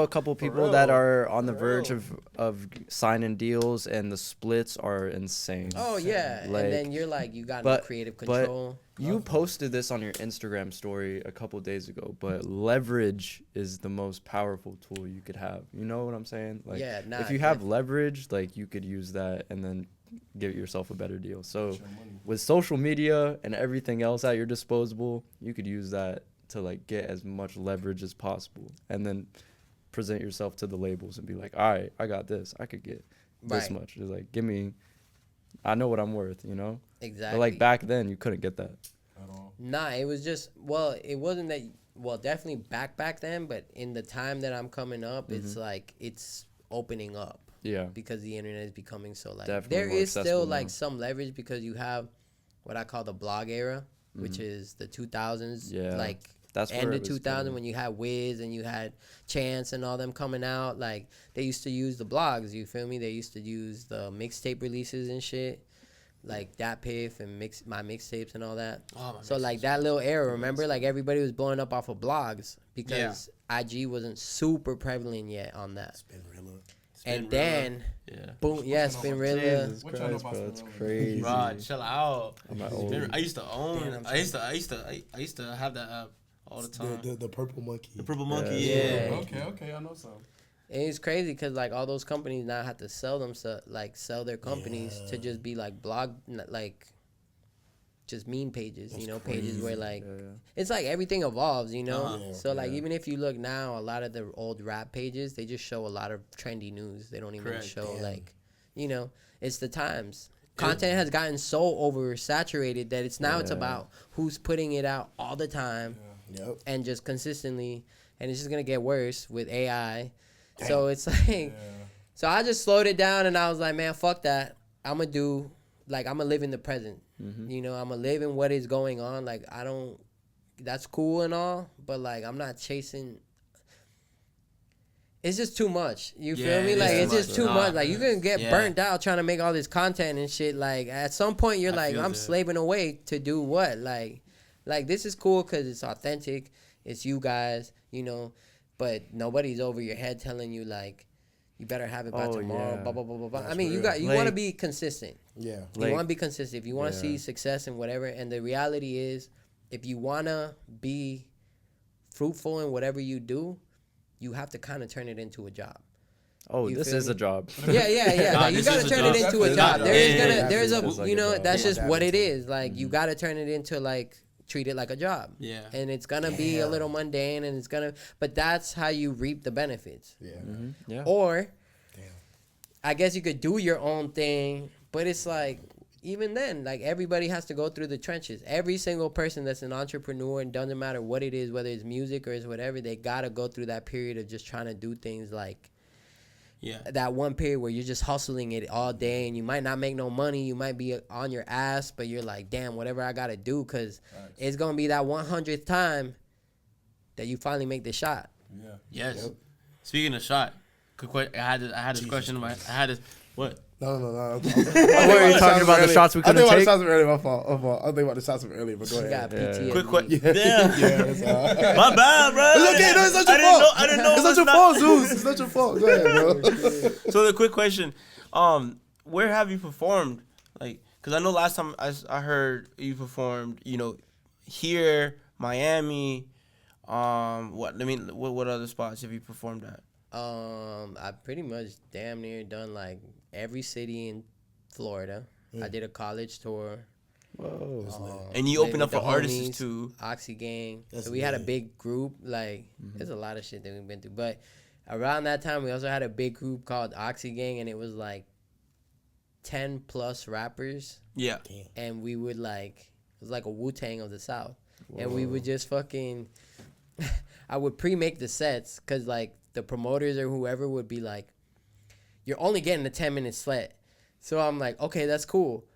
a couple people that are on the verge of signing deals, and the splits are insane. Oh, yeah. Like, and then you're like, you got no creative control. You posted this on your Instagram story a couple days ago, but leverage is the most powerful tool you could have. You know what I'm saying? Like, Yeah, nah, if you have leverage, like, you could use that and then give yourself a better deal. So with social media and everything else at your disposal, you could use that to like get as much leverage as possible, and then present yourself to the labels and be like, all right, I got this. I could get this much. It's like, give me, I know what I'm worth, you know? Exactly. But like back then, you couldn't get that. At all. Nah, it was just, well, it wasn't that, well, definitely back then, but in the time that I'm coming up, it's like, it's opening up. Yeah. Because the internet is becoming so like, Definitely there more is still accessible like now. some leverage because you have what I call the blog era, which is the 2000s, Yeah. like That's end where of it was 2000 going. when you had Wiz and you had Chance and all them coming out. Like, they used to use the blogs, you feel me? They used to use the mixtape releases and shit, like Dat Piff and my mixtapes and all that. Oh, my So like that little era, remember, like everybody was blowing up off of blogs because IG wasn't super prevalent yet on that. And then, boom, yeah, Spinrilla. Jesus What y'all know Christ, about bro, it's Spinrilla? crazy. Bro, chill out. I'm not old. I used to own. Damn, I used to have that app all the time. The purple monkey. The Purple Monkey. Yeah. Yeah. Okay, I know some. And it's crazy because like all those companies now have to sell their companies to just be like blog, like just meme pages, you know, pages where like it's like everything evolves, you know. So like even if you look now, a lot of the old rap pages, they just show a lot of trendy news. They don't even Correct. show like, you know, it's the times. Content has gotten so oversaturated that it's now it's about who's putting it out all the time Yep. and just consistently, and it's just gonna get worse with AI. So it's like, so I just slowed it down and I was like, man, fuck that. I'm gonna live in the present. You know, I'm gonna live in what is going on. Like, that's cool and all, but like, I'm not chasing. It's just too much. You feel me? it Like, is it's too just much. too Nah, much. Like, you can get yeah. burnt out trying to make all this content and shit. Like, at some point, you're like, feel I'm that. slaving away to do what? Like this is cool because it's authentic. It's you guys, you know, but nobody's over your head telling you like, you better have it by tomorrow. Blah blah blah blah blah. I mean, you want to Like- be consistent. Yeah. You want to be consistent. If you want to see success and whatever, and the reality is, if you want to be fruitful in whatever you do, you have to kind of turn it into a job. Oh, You this feel is me? a job. Yeah. Nah, Like, you this gotta is a turn it job. into a Definitely job. not. There's Definitely a, like you know, a job. that's just what it Definitely. is. Like, you gotta turn it into like, treat it like a job. Yeah. And it's gonna be a little mundane, and but that's how you reap the benefits. Yeah. Yeah. Or, I guess you could do your own thing, but it's like, even then, like, everybody has to go through the trenches. Every single person that's an entrepreneur, and doesn't matter what it is, whether it's music or it's whatever, they gotta go through that period of just trying to do things, like that one period where you're just hustling it all day, and you might not make no money, you might be on your ass, but you're like, damn, whatever I gotta do, because it's gonna be that 100th time that you finally make the shot. Yeah. Yes. Yep. Speaking of shot, I had this question. I had this. What? No. What were you talking about? The shots we I think couldn't about the take? shots from earlier. My fault. I think about the shots from earlier, but go You got ahead. PTSD. Quick question. Yeah. Damn. Yeah, that's all. My bad, bro. It's okay. No, it's not your fault. I didn't know. It's not your fault, Zeus. It's not your fault. Go ahead, bro. So the quick question, where have you performed? Like, cause I know last time I heard you performed, you know, here, Miami. What other spots have you performed at? I pretty much damn near done like every city in Florida. I did a college tour. Whoa. And you Played opened up with for the artists homies, too. Oxy Gang. That's So we had a lit. big group. Like, there's a lot of shit that we've been through. But around that time, we also had a big group called Oxy Gang, and it was like 10 plus rappers. Yeah. And we would like, it was like a Wu-Tang of the South. And we would just fucking, I would pre-make the sets, because like the promoters or whoever would be like, you're only getting a 10-minute set. So I'm like, okay, that's cool.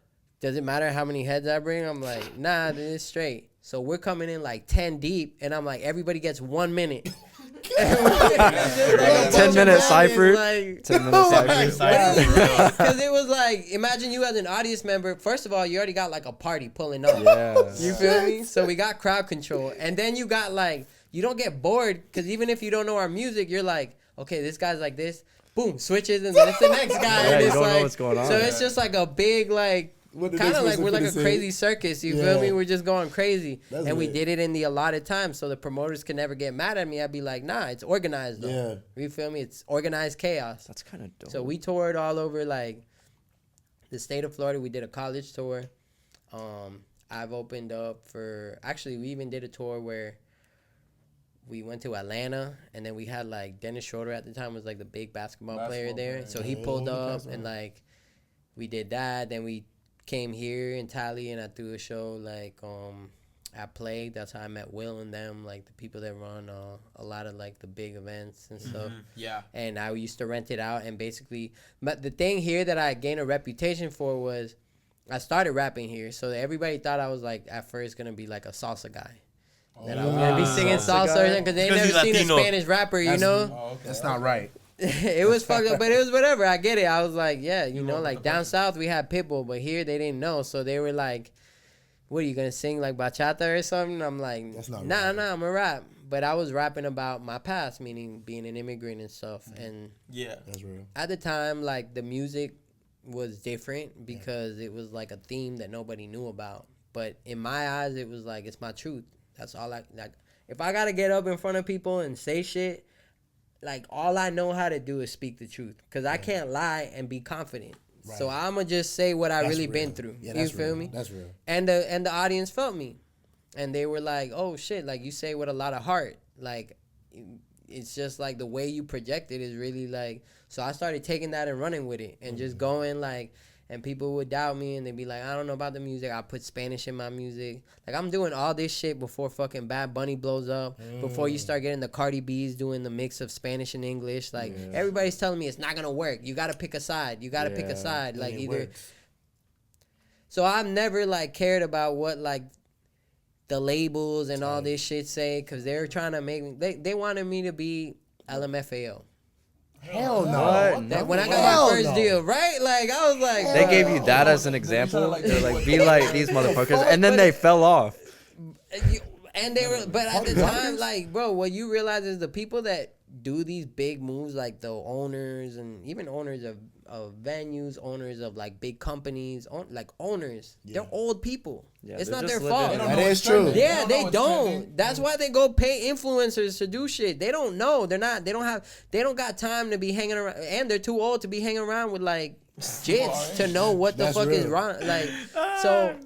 Does it matter how many heads I bring? I'm like, nah, then it's straight. So we're coming in like 10 deep, and I'm like, everybody gets 1 minute. 10-minute cipher. Like, 10-minute cipher. because it was like, imagine you as an audience member. First of all, you already got like a party pulling up. Yeah. You feel me? So we got crowd control. And then you got like, you don't get bored, because even if you don't know our music, you're like, okay, this guy's like this. Boom, switches, and then it's the next guy. Yeah, and you it's don't know like, what's going on. So it's just like a big, like, What the kind next of like person we're like finna a say? crazy circus. You Yeah. feel me? We're just going crazy. That's and we lit. did it in the allotted time, so the promoters could never get mad at me. I'd be like, nah, it's organized though. Yeah. You feel me? It's organized chaos. That's kind of dope. So we toured all over like the state of Florida. We did a college tour. I've opened up for, actually we even did a tour where we went to Atlanta, and then we had like Dennis Schroeder at the time was like the big basketball player there. So he pulled up, and like we did that. Then we came here in Tally, and I threw a show like at Play. That's how I met Will and them, like the people that run a lot of like the big events and stuff. Yeah. And I used to rent it out, and basically, but the thing here that I gained a reputation for was I started rapping here, so everybody thought I was like at first gonna be like a salsa guy. That I was gonna be singing salsa or something, because they Because never he's seen a Latino. Spanish rapper, you know. Oh, okay. That's not right. It was fucked up, but it was whatever. I get it. I was like, yeah, you know, like down south we had Pitbull, but here they didn't know, so they were like, "What are you gonna sing like bachata or something?" I'm like, That's not nah, right. nah, I'm a rap. But I was rapping about my past, meaning being an immigrant and stuff. And Yeah. That's real. at the time, like the music was different because it was like a theme that nobody knew about. But in my eyes, it was like, it's my truth. That's all I like. If I gotta get up in front of people and say shit, like all I know how to do is speak the truth, because I can't lie and be confident. So Right. I'ma just say what I That's really real. been through. Yeah, You that's feel real. me? That's real. And the audience felt me, and they were like, "Oh shit!" Like you say with a lot of heart. Like it's just like the way you project it is really like. So I started taking that and running with it, and just going like. And people would doubt me, and they'd be like, "I don't know about the music. I put Spanish in my music. Like I'm doing all this shit before fucking Bad Bunny blows up. Before you start getting the Cardi B's doing the mix of Spanish and English. Like everybody's telling me it's not gonna work. You gotta pick a side. You gotta pick a side. Like It either." works. So I've never like cared about what like the labels and all this shit say, because they're trying to make me. They wanted me to be LMFAO. Hell no. What? That when I got Hell my first no. deal, right? Like I was like, They gave you that as an example. They're like, be like these motherfuckers, and then they fell off. And they were, but at the time, like, bro, what you realize is the people that do these big moves, like the owners and even owners of venues, owners of like big companies, owners, they're old people. Yeah, it's they're not their just fault. living- That is true. Yeah, they know don't. That's why they go pay influencers to do shit. They don't know. They don't got time to be hanging around, and they're too old to be hanging around with like jits to know what the That's fuck is real. wrong. Like, so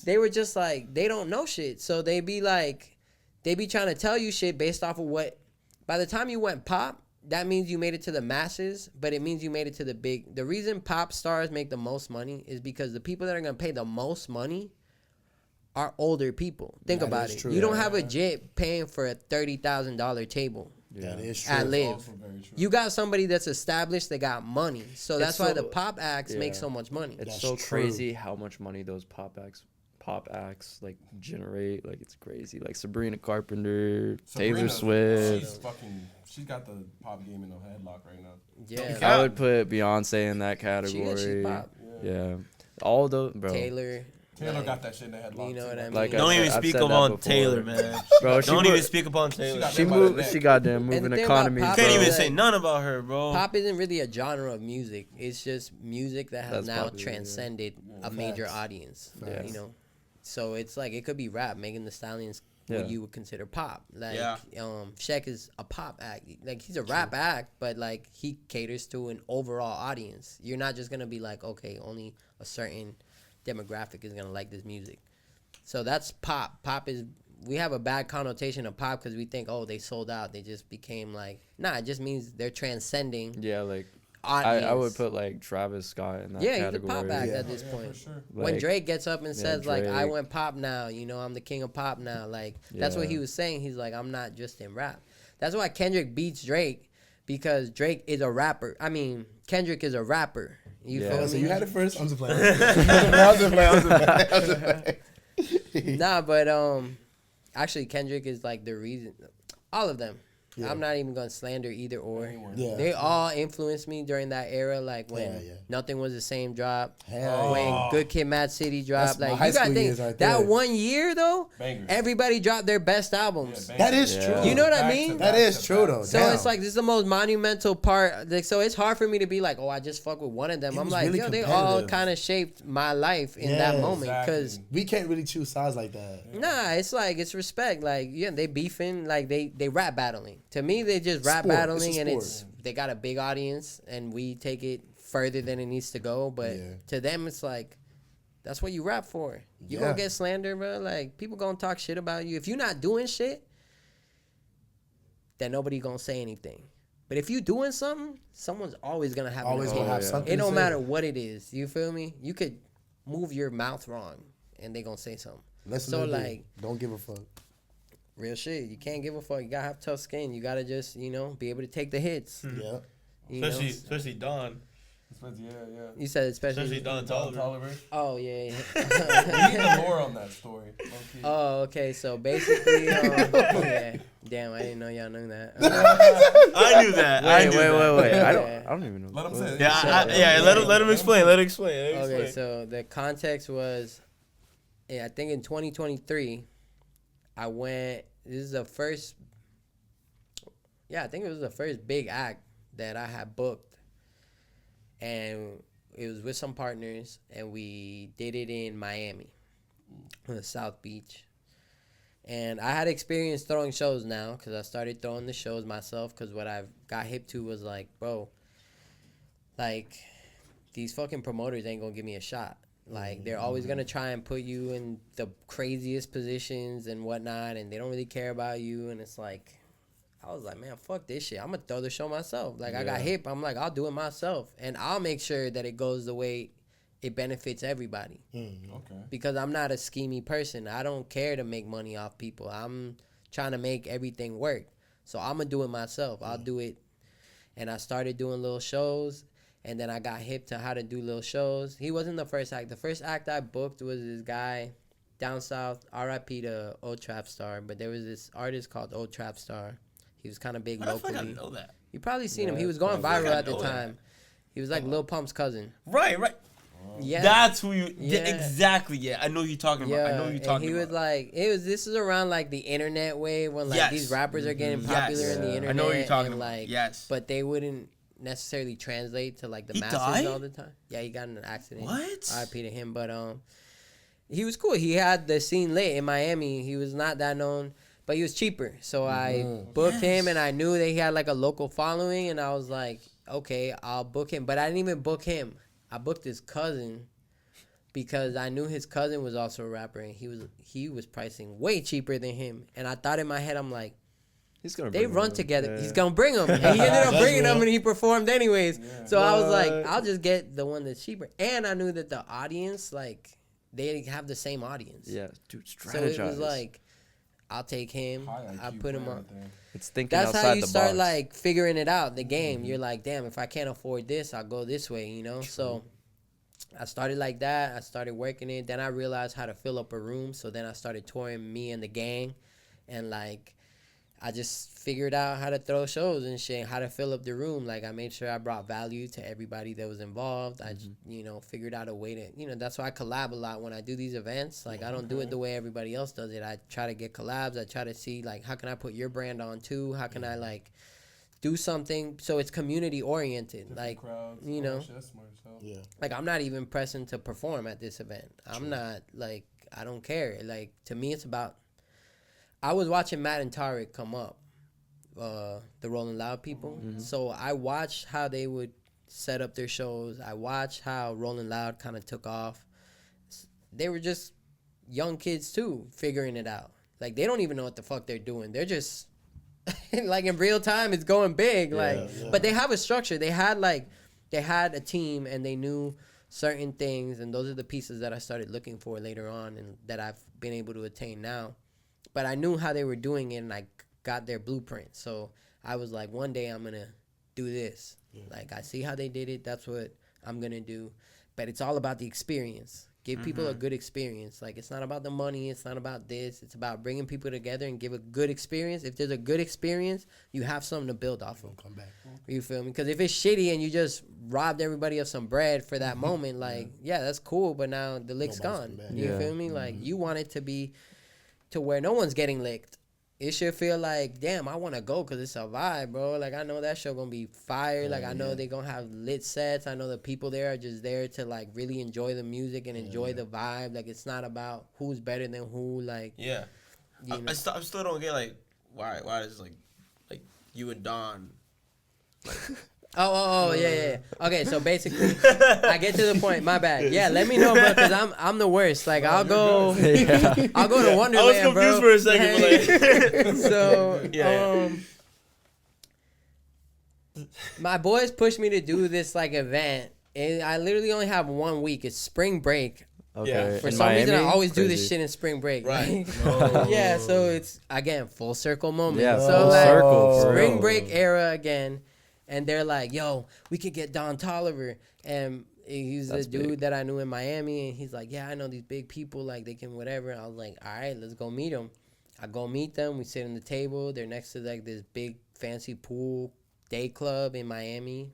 they were just like, they don't know shit. So they be trying to tell you shit based off of what, by the time you went pop, that means you made it to the masses, but it means you made it to the big. The reason pop stars make the most money is because the people that are going to pay the most money are older people. Think That about is it. true. You don't have a jet paying for a $30,000 table That is true. at Live. Also very true. You got somebody that's established, they got money. So that's why so- the pop acts make yeah. so much money. It's That's so true. crazy how much money those pop acts like generate. Like it's crazy. Like Sabrina Carpenter, Taylor Swift. She's got the pop game in a headlock right now. Yeah. I would put Beyonce in that She category. pop. Yeah, all those, bro. Taylor. Taylor like, got that shit in the headlock. you know too. what I mean? Like Don't I've even said speak that about before. Taylor, man. Bro, she Don't mo- even speak about Taylor. got She by the moved. neck. She goddamn And the moving thing about economies. pop Can't is even that say none about her, bro. Pop isn't really a genre of music. It's just music that has That's now popular, yeah. transcended a major Facts. audience. Facts. You know, so it's like it could be rap. Megan Thee Stallion's Yeah. what you would consider pop. Like, Yeah. Sheck is a pop act. Like he's a rap act, but like he caters to an overall audience. You're not just gonna be like, okay, only a certain demographic is gonna like this music. So that's pop. Pop is, we have a bad connotation of pop because we think, oh, they sold out. They just became like, nah, it just means they're transcending Yeah, like audience. I would put like Travis Scott in that yeah, category. he's a pop act Yeah. at this point. For sure. When Like, Drake gets up and says like, I Drake. went pop now, you know, I'm the king of pop now. Like that's what Yeah. he was saying. He's like, I'm not just in rap. That's why Kendrick beats Drake, because Drake is a rapper. I mean, Kendrick is a rapper. You Yeah. feel So me? you had it first. I'm just playing. I'm just playing. Nah, but actually Kendrick is like the reason. All of them. Yeah. I'm not even gonna slander either or. Yeah. They all influenced me during that era, like when Yeah. Nothing Was the Same drop, Hell when yeah. Good Kid, Mad City dropped. That's my Like high you got school think years right that there. 1 year though, Bangers. everybody dropped their best albums. That is Yeah. true. You know what I Back to mean? back That is to true back. though. So Damn. it's like this is the most monumental part. Like, so it's hard for me to be like, oh, I just fuck with one of them. It I'm was like, really yo, they all competitive. kind of shaped my life in that Yeah, moment because. exactly. we can't really choose sides like that. Nah, it's like it's respect. Like yeah, they beefing. Like they rap battling. To me, they just rap Sport. battling, It's a and sport. it's they got a big audience, and we take it further than it needs to go. But Yeah. to them, it's like that's what you rap for. You Yeah. gonna get slandered, bro. Like people gonna talk shit about you if you're not doing shit. Then nobody gonna say anything. But if you doing something, someone's always gonna have Always an gonna opinion. have yeah. something. It to don't say. matter what it is. You feel me? You could move your mouth wrong, and they gonna say something. Listen So, to me. like- don't give a fuck. Real shit. You can't give a fuck. You gotta have tough skin. You gotta just, be able to take the hits. Yeah. You know? Especially Don. Yeah. You said Especially especially. Don Don Tolliver. Tolliver. Oh yeah. We need yeah. the lore on that story. low-key. Oh okay. So basically, yeah. Damn, I didn't know y'all knew that. I knew that. I Wait, knew wait, that. wait. I Yeah. don't even know. Let him What- say it. Yeah, let him explain. Let him explain. Okay, so the context was, I think in 2023, I went. This is the first. Yeah, I think it was the first big act that I had booked, and it was with some partners, and we did it in Miami, on the South Beach. And I had experience throwing shows now because I started throwing the shows myself. Because what I got hip to was like, bro, like these fucking promoters ain't gonna give me a shot. Like they're always gonna try and put you in the craziest positions and whatnot, and they don't really care about you. And it's like, I was like, man, fuck this shit. I'm gonna throw the show myself. Like I got hip. I'm like, I'll do it myself, and I'll make sure that it goes the way it benefits everybody. Okay. Because I'm not a schemy person. I don't care to make money off people. I'm trying to make everything work. So I'm gonna do it myself. I'll do it. And I started doing little shows. And then I got hip to how to do little shows. He wasn't the first act. The first act I booked was this guy down south, RIP to Old Trap Star. But there was this artist called Old Trap Star. He was kind of big How the fuck I locally. know that? You probably seen him. He was going I viral at the know that. time. He was like Lil Pump's cousin. Right. Oh, Yeah. That's who you. Yeah. Exactly. Yeah, I know who you're talking about. I know who you're talking he was about. like, this is around like the internet wave when like Yes. these rappers are getting popular in the Yeah. internet. I know what you're talking and, about. like, Yes. but they wouldn't necessarily translate to like the He masses died? all the time. Yeah, he got in an accident. What? R.I.P. to him, but he was cool. He had the scene lit in Miami. He was not that known, but he was cheaper. So I booked him, and I knew that he had like a local following, and I was like, okay, I'll book him. But I didn't even book him. I booked his cousin because I knew his cousin was also a rapper, and he was pricing way cheaper than him. And I thought in my head, I'm like, He's gonna. they bring run him. together. Yeah. He's gonna bring him, and he ended up That's bringing him, real. and he performed anyways. So I was like, What? I'll just get the one that's cheaper. And I knew that the audience, like, they have the same audience. Yeah, dude, strategize. So it was like, I'll take him. High I IQ put him player on. right there. it's thinking That's outside how you the start box. like figuring it out. The game. You're like, damn, if I can't afford this, I'll go this way. You know. So I started like that. I started working it. Then I realized how to fill up a room. So then I started touring me and the gang, and like, I just figured out how to throw shows and shit, how to fill up the room. Like, I made sure I brought value to everybody that was involved. I, figured out a way to, that's why I collab a lot when I do these events. Like, I don't do it the way everybody else does it. I try to get collabs. I try to see, like, how can I put your brand on, too? How can I, like, do something so it's community-oriented? Like, Crowds, you know, shit, that's smart as hell. Yeah. like, I'm not even pressing to perform at this event. I'm not, like, I don't care. Like, to me, it's about... I was watching Matt and Tarek come up, the Rolling Loud people. So I watched how they would set up their shows. I watched how Rolling Loud kind of took off. They were just young kids too, figuring it out. Like, they don't even know what the fuck they're doing. They're just like, in real time, it's going big. But they have a structure. They had a team, and they knew certain things, and those are the pieces that I started looking for later on, and that I've been able to attain now. But I knew how they were doing it, and I got their blueprint. So I was like, one day I'm going to do this. Like, I see how they did it. That's what I'm going to do. But it's all about the experience. Give people a good experience. Like, it's not about the money. It's not about this. It's about bringing people together and give a good experience. If there's a good experience, you have something to build off of. Come back. You feel me? Because if it's shitty and you just robbed everybody of some bread for that moment, like, yeah, that's cool. But now the lick's Nobody's gone. come back. You Yeah. feel me? Like, you want it to be to where no one's getting licked. It should feel like, damn, I want to go because it's a vibe, bro. Like, I know that show going to be fire. Like, I know they going to have lit sets. I know the people there are just there to, like, really enjoy the music and enjoy the vibe. Like, it's not about who's better than who. Like, Yeah. you know. I still don't get, like, why is, like you and Don. Yeah. Okay, so basically, I get to the point. My bad. Yeah, let me know, bro, because I'm the worst. Like, I'll go to Wonderland, I was confused bro. for a second. But So, Yeah. My boys pushed me to do this, like, event, and I literally only have 1 week. It's spring break. Okay. Yeah. For in some reason, I Miami? always do this Crazy. shit in spring break. Right. Yeah, so it's, again, full circle moment. Yeah, so, full like, circle. For spring real. break era again, and they're like, yo, we could get Don Tolliver. And he's That's a dude big. that I knew in Miami, and he's like, yeah, I know these big people, like, they can whatever. I was like, all right, let's go meet them. I go meet them. We sit on the table. They're next to, like, this big fancy pool day club in Miami.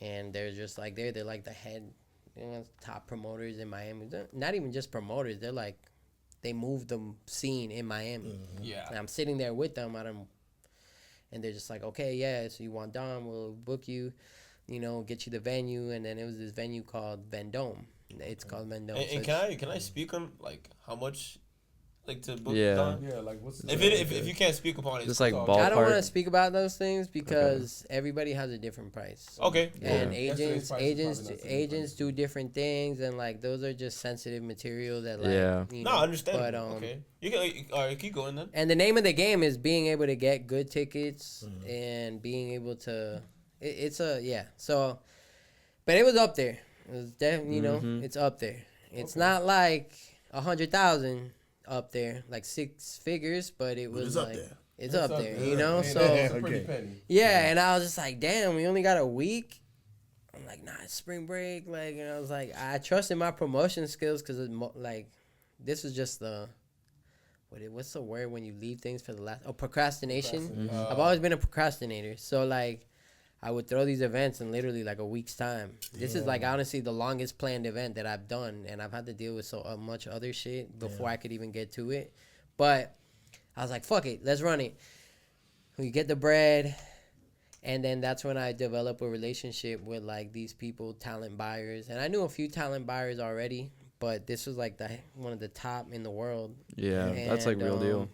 And they're just like, they're like the head, top promoters in Miami. They're not even just promoters. They're like, they moved the scene in Miami. Yeah. And I'm sitting there with them. And they're just like, okay, yeah, so you want Dom, we'll book you, get you the venue. And then it was this venue called Vendome. It's called Vendome. And So can I speak on, like, how much, like, to book Yeah. Don? Yeah, like what's If you can't speak upon it, Just like I ballpark. I don't want to speak about those things because everybody has a different price. okay. And Yeah. agents Yesterday's price is probably not the agents do different things, and like those are just sensitive material that, like, Yeah. No, I understand. But Okay. You can all right, keep going then. and the name of the game is being able to get good tickets and being able to so but it was up there. It was definitely it's up there. It's not like 100,000 up there, like 6 figures, but it was it's up like there. it's up there, Hey, so that's a pretty Okay. penny. yeah, and I was just like, damn, we only got a week. I'm like, nah, it's spring break. Like, and I was like, I trusted my promotion skills because, like, this was just what's the word when you leave things for the last? Oh, procrastination. I've always been a procrastinator. So, like, I would throw these events in literally like a week's time. This is like honestly the longest planned event that I've done, and I've had to deal with so much other shit before I could even get to it. But I was like, fuck it, let's run it. We get the bread, and then that's when I develop a relationship with like these people, talent buyers, and I knew a few talent buyers already, but this was like one of the top in the world. Yeah, that's like real deal.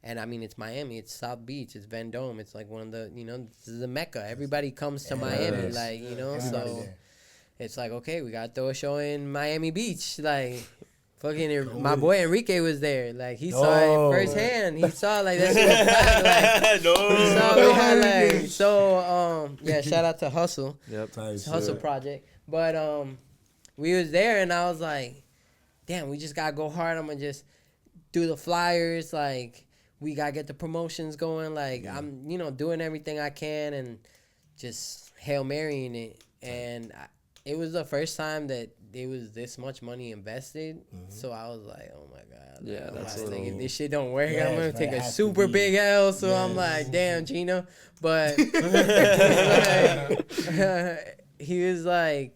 And I mean, it's Miami, it's South Beach, it's Vendome, it's like one of the, you know, this is the Mecca. Everybody comes to Miami, like, you know, so it's like, okay, we got to throw a show in Miami Beach. Like, fucking, my boy Enrique was there. Like, he saw it firsthand. He saw, like, that shit was back. Like, he saw we had, like, so, yeah, shout out to Hustle. Yep. Hustle Project. But, we was there, and I was like, damn, we just got to go hard. I'm going to just do the flyers, like, we got to get the promotions going. Like, I'm, you know, doing everything I can and just Hail Marying it. And it was the first time that there was this much money invested. So I was like, oh, my God. Yeah, that's like, if this shit don't work, I'm going to take a super big L. So I'm like, damn, Gino. But he was like,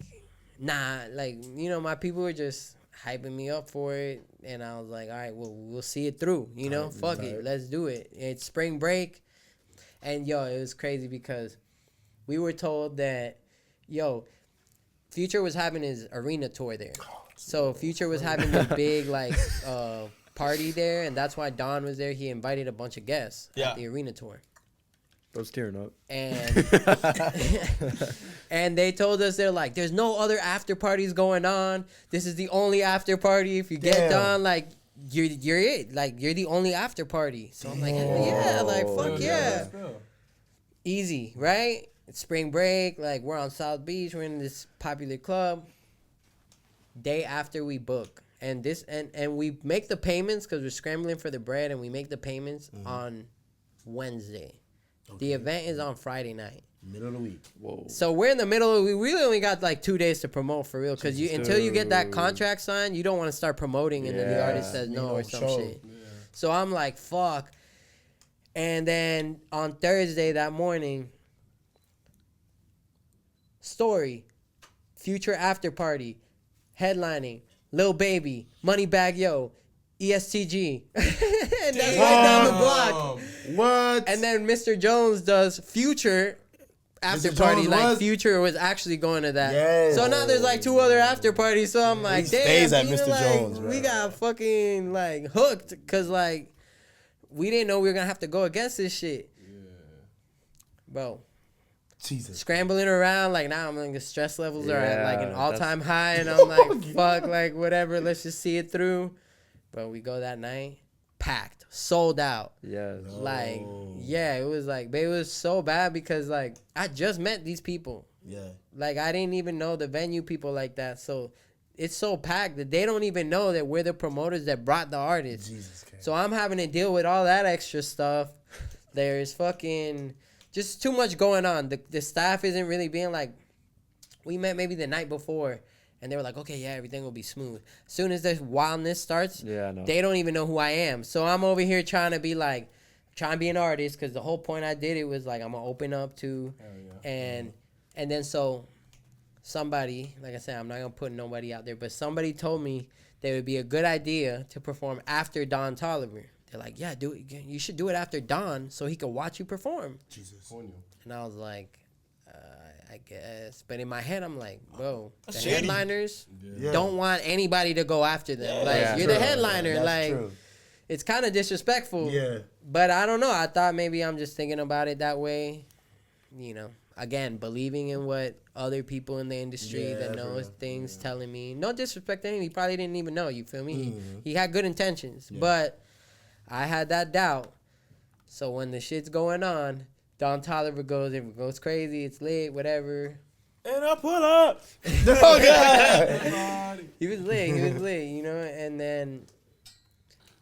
nah, like, you know, my people were just hyping me up for it. And I was like, all right, well, we'll see it through, you know? Fuck it. Let's do it. It's spring break. And, yo, it was crazy because we were told that, yo, Future was having his arena tour there. So Future was having the big, like, party there. And that's why Don was there. He invited a bunch of guests at the arena tour. I was tearing up. And and they told us, they're like, there's no other after parties going on. This is the only after party. If you get done, like, you're it. Like, you're the only after party. So I'm like, yeah, like, fuck yeah. Easy, right? It's spring break. Like, we're on South Beach. We're in this popular club. Day after we book. And this and we make the payments because we're scrambling for the bread, and we make the payments on Wednesday. Okay. The event is on Friday night. Middle of the week. Whoa. So we're in the middle of, we really only got like 2 days to promote for real. Because until you get that contract signed, you don't want to start promoting and then the artist says no or some shit. Yeah. So I'm like, fuck. And then on Thursday that morning, story, Future after party, headlining, Lil Baby, Moneybag Yo, ESTG. And that's right down the block. What? And then Mr. Jones does Future after Mr. party. Jones like was? Future was actually going to that. Yes. So now there's like 2 other after parties. So I'm like, damn, stays at Gina, Mr. like, Jones, bro. we got fucking like hooked because like we didn't know we were gonna have to go against this shit. Yeah. Bro. Jesus. Scrambling around, like now I'm like the stress levels are at like an all-time high, and I'm like, fuck, like whatever, let's just see it through. But we go that night, packed, sold out. Yeah. Like, yeah, it was like, but it was so bad because like I just met these people. Yeah. Like I didn't even know the venue people like that. So it's so packed that they don't even know that we're the promoters that brought the artists. Jesus Christ. So I'm having to deal with all that extra stuff. There's fucking just too much going on. The staff isn't really being like, we met maybe the night before. And they were like, okay, yeah, everything will be smooth. As soon as the wildness starts, they don't even know who I am. So I'm over here trying to be like, trying to be an artist because the whole point I did it was like, I'm going to open up to. And then so somebody, like I said, I'm not going to put nobody out there, but somebody told me that it would be a good idea to perform after Don Toliver. They're like, yeah, do it. You should do it after Don so he could watch you perform. Jesus. And I was like, I guess. But in my head, I'm like, bro, the shady. Headliners don't want anybody to go after them. Like, you're the headliner. That's like, true. It's kind of disrespectful. Yeah. But I don't know. I thought maybe I'm just thinking about it that way. You know, again, believing in what other people in the industry that knows things telling me. No disrespect to him. He probably didn't even know. You feel me? He had good intentions. Yeah. But I had that doubt. So when the shit's going on, Don Toliver goes, if it goes crazy, it's lit, whatever. And I pull up. Oh, God. He was lit, you know? And then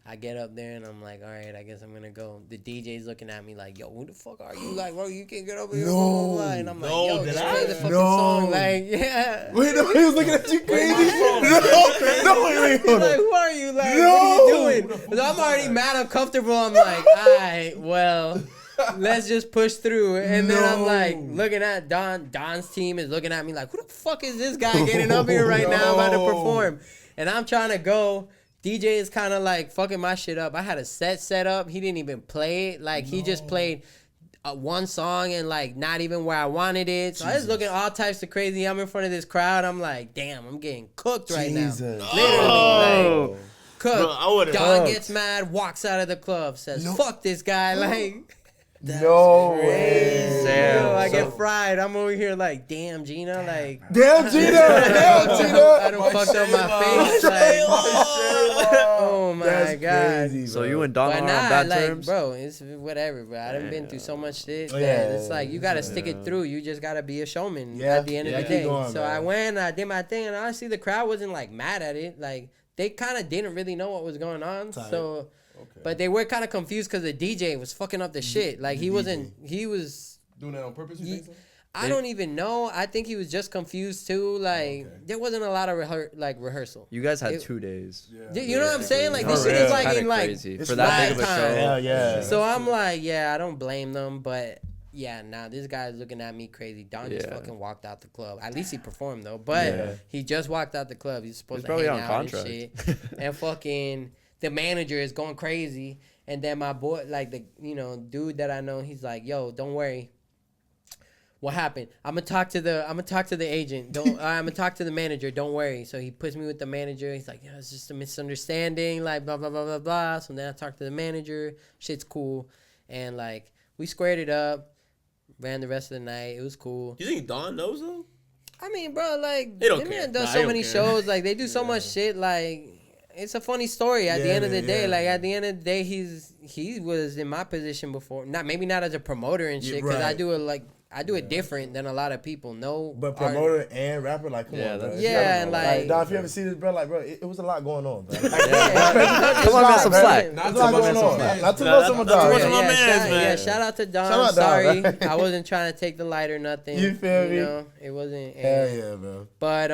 I get up there and I'm like, all right, I guess I'm going to go. The DJ's looking at me like, yo, who the fuck are you? Like, bro, you can't get over here. No. And I'm like, yo, just play the fucking song. Like, yeah. Wait, no, he was looking at you crazy. Wait, hold like, on. who are you? Like, what are you doing? 'Cause I'm already mad uncomfortable. I'm like, all right, well. let's just push through. And then I'm like looking at Don's team is looking at me like, who the fuck is this guy getting up here right now about to perform? And I'm trying to go. DJ is kind of like fucking my shit up. I had a set up. He didn't even play it. Like he just played one song and like not even where I wanted it. So I was looking all types of crazy. I'm in front of this crowd. I'm like, damn, I'm getting cooked right now. Literally, like, cooked. Bro, Don gets mad, walks out of the club, says, fuck this guy. Like, No way. Yo, I get fried. I'm over here like, damn, Gina. Like, Damn, Gina. Damn, Gina. I done fucked up my face. Like, oh my That's God. crazy, So bro. you and Don But are on nah, bad like, terms? bro, it's whatever, bro. I done been through so much shit that Yeah, it's like you gotta stick it through. You just gotta be a showman Yeah, at the end of the keep day. going, So man. I went, I did my thing, and honestly, the crowd wasn't like mad at it. Like they kind of didn't really know what was going on. Tight. So, but they were kind of confused because the DJ was fucking up the shit. Like he wasn't. He was. Doing that on purpose, you think so? I don't even know. I think he was just confused too. Like there wasn't a lot of rehearsal. You guys had It- 2 days. You know what I'm saying? Like this Oh, shit is yeah. like Kinda in like crazy it's for that big of a lifetime. show. Hell yeah. So I'm like, yeah, I don't blame them, but yeah, nah, this guy's looking at me crazy. Don just Yeah. fucking walked out the club. At least he performed though, but Yeah. he just walked out the club. He's supposed He's to probably hang on out contract. and shit. And fucking the manager is going crazy, and then my boy, like the dude that I know, he's like, yo, don't worry. What happened? I'm gonna talk to the agent. I'm gonna talk to the manager. Don't worry. So he puts me with the manager. He's like, yeah, it's just a misunderstanding. Like blah blah blah blah blah. So then I talk to the manager. Shit's cool, and like we squared it up. Ran the rest of the night. It was cool. You think Don knows though? I mean, bro, like They don't them care. man does Nah, so they many don't care. shows. Like they do so much shit. Like it's a funny story. At the end of the day, like at the end of the day, he was in my position before. Maybe not as a promoter and shit, because right. I do it different than a lot of people. No, But promoter and rapper, like, come Yeah, on, bro. that's- Yeah, and like, Don, if you ever see this, bro, like, bro, it was a lot going on, bro. Come on, man, some slack. Not There's a too lot much going on on. man. Not too Nah, much on my not dog. too much Yeah. on my mans, man. shout out to Don. Shout out Don, Sorry, right? I wasn't trying to take the light or nothing. You feel me? know, it wasn't. Hell yeah, bro. But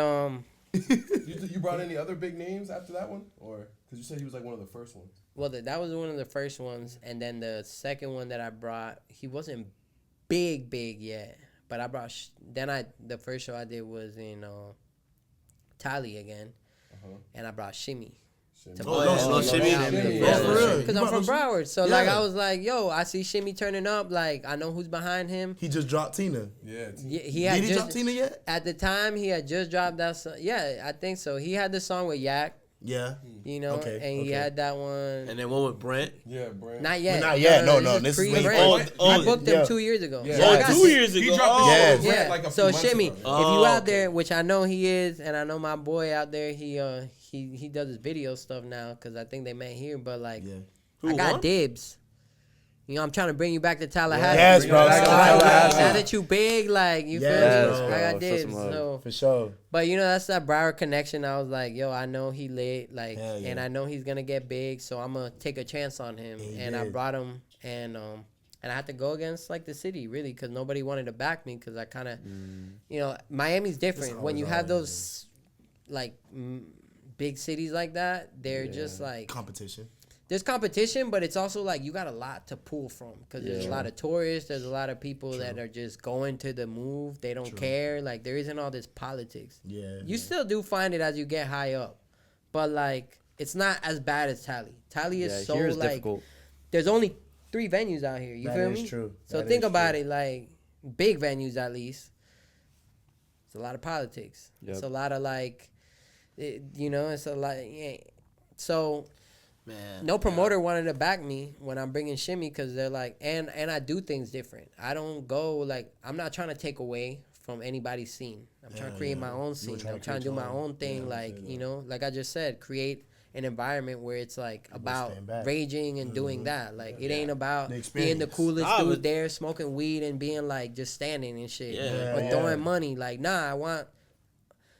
You brought any other big names after that one, or because you said he was like one of the first ones? well, that was one of the first ones, and then the second one that I brought, he wasn't big yet. But I brought the first show I did was in Tally again, and I brought Shimmy. To Oh, Shimmy. Yeah, Oh, for real? because I'm from Broward, so Yeah. like I was like, yo, I see Shimmy turning up, like I know who's behind him. He just dropped Tina. Yeah. He had Did he just drop Tina yet? at the time he had just dropped that song. Yeah, I think so. He had the song with Yak, Yeah. and he had that one. And then one with Brent. Yeah, Brand. Not yet. Not yet. No, this is this is pre-Brand. way I booked him yeah. 2 years ago. Yeah. So I Oh, got 2 six- years ago. He dropped Oh, Yes. this song Yeah. like a So few months Shimmy, ago. if Oh, you out okay. there, which I know he is, and I know my boy out there, he does his video stuff now because I think they met here. But like, Yeah. I got won? dibs. You know, I'm trying to bring you back to Tallahassee. Yes, bro. Like, Tallahassee. now that you big, like you Yes, feel me? bro. I got Show dibs. some love. So, For sure. but you know, that's that Broward connection. I was like, yo, I know he lit, like, Hell yeah. and I know he's gonna get big, so I'm gonna take a chance on him. He And I did. brought him, and I had to go against like the city really, because nobody wanted to back me, because I kind of, Miami's different. When you have those like big cities like that, they're just like Competition. there's competition, but it's also like you got a lot to pull from, because there's a Yeah. lot of tourists, there's a lot of people that are just going to the move, they don't care, like there isn't all this politics. Yeah. You still do find it as you get high up, but like it's not as bad as Tally. Tally is so here's like difficult. there's only 3 venues out here. You That feel is me? true. So That think is about true. it, like big venues at least. It's a lot of politics. Yep. It's a lot of like, it's a lot. Yeah. So Man. no promoter wanted to back me when I'm bringing Shimmy, because they're like, and I do things different. I don't go like, I'm not trying to take away from anybody's scene. I'm trying to create my own scene. trying I'm to trying to do create my your own. own thing. Yeah, Like, like I just said, create an environment where it's like about stand back. raging and doing that. Like it ain't about The being the experience. coolest Nah, dude but- there smoking weed and being like just standing and shit. Yeah. Or Yeah. throwing money. Like, nah, I want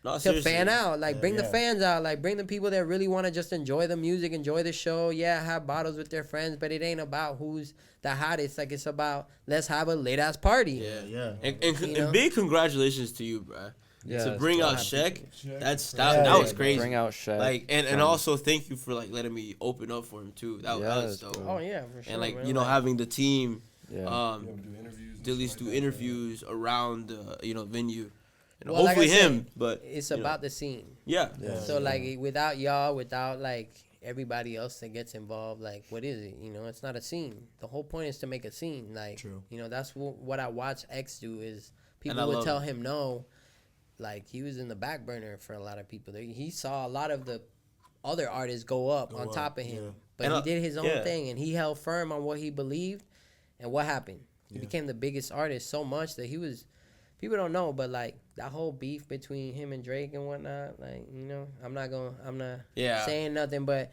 No, to seriously. fan out, like bring the yeah. fans out, like bring the people that really want to just enjoy the music, enjoy the show. Yeah, have bottles with their friends, but it ain't about who's the hottest. Like it's about let's have a lit ass party. Yeah. Yeah. And know? big congratulations to you, bro. Yeah, to it's bring out dope. SHECK, Yeah, that was crazy. Bring out SHECK. Like and also thank you for like letting me open up for him too. That was Yes, dope. bro. Oh yeah, for sure. And like man. having the team Yeah. You know, do interviews. and to at shit least like do that, interviews around the venue, and Well, like hopefully I said, him. But It's you know, about the scene. yeah. So like without y'all, without like everybody else that gets involved, like what is it? You know, it's not a scene. The whole point is to make a scene. Like, True. you know, that's what I watch X do is I people would love tell it. him no. Like he was in the back burner for a lot of people. He saw a lot of the other artists go up on top of him, but And, he did his own yeah. thing and he held firm on what he believed. And what happened? He became the biggest artist so much that he was. People don't know, but like that whole beef between him and Drake and whatnot, like, you know, I'm not Yeah. saying nothing, but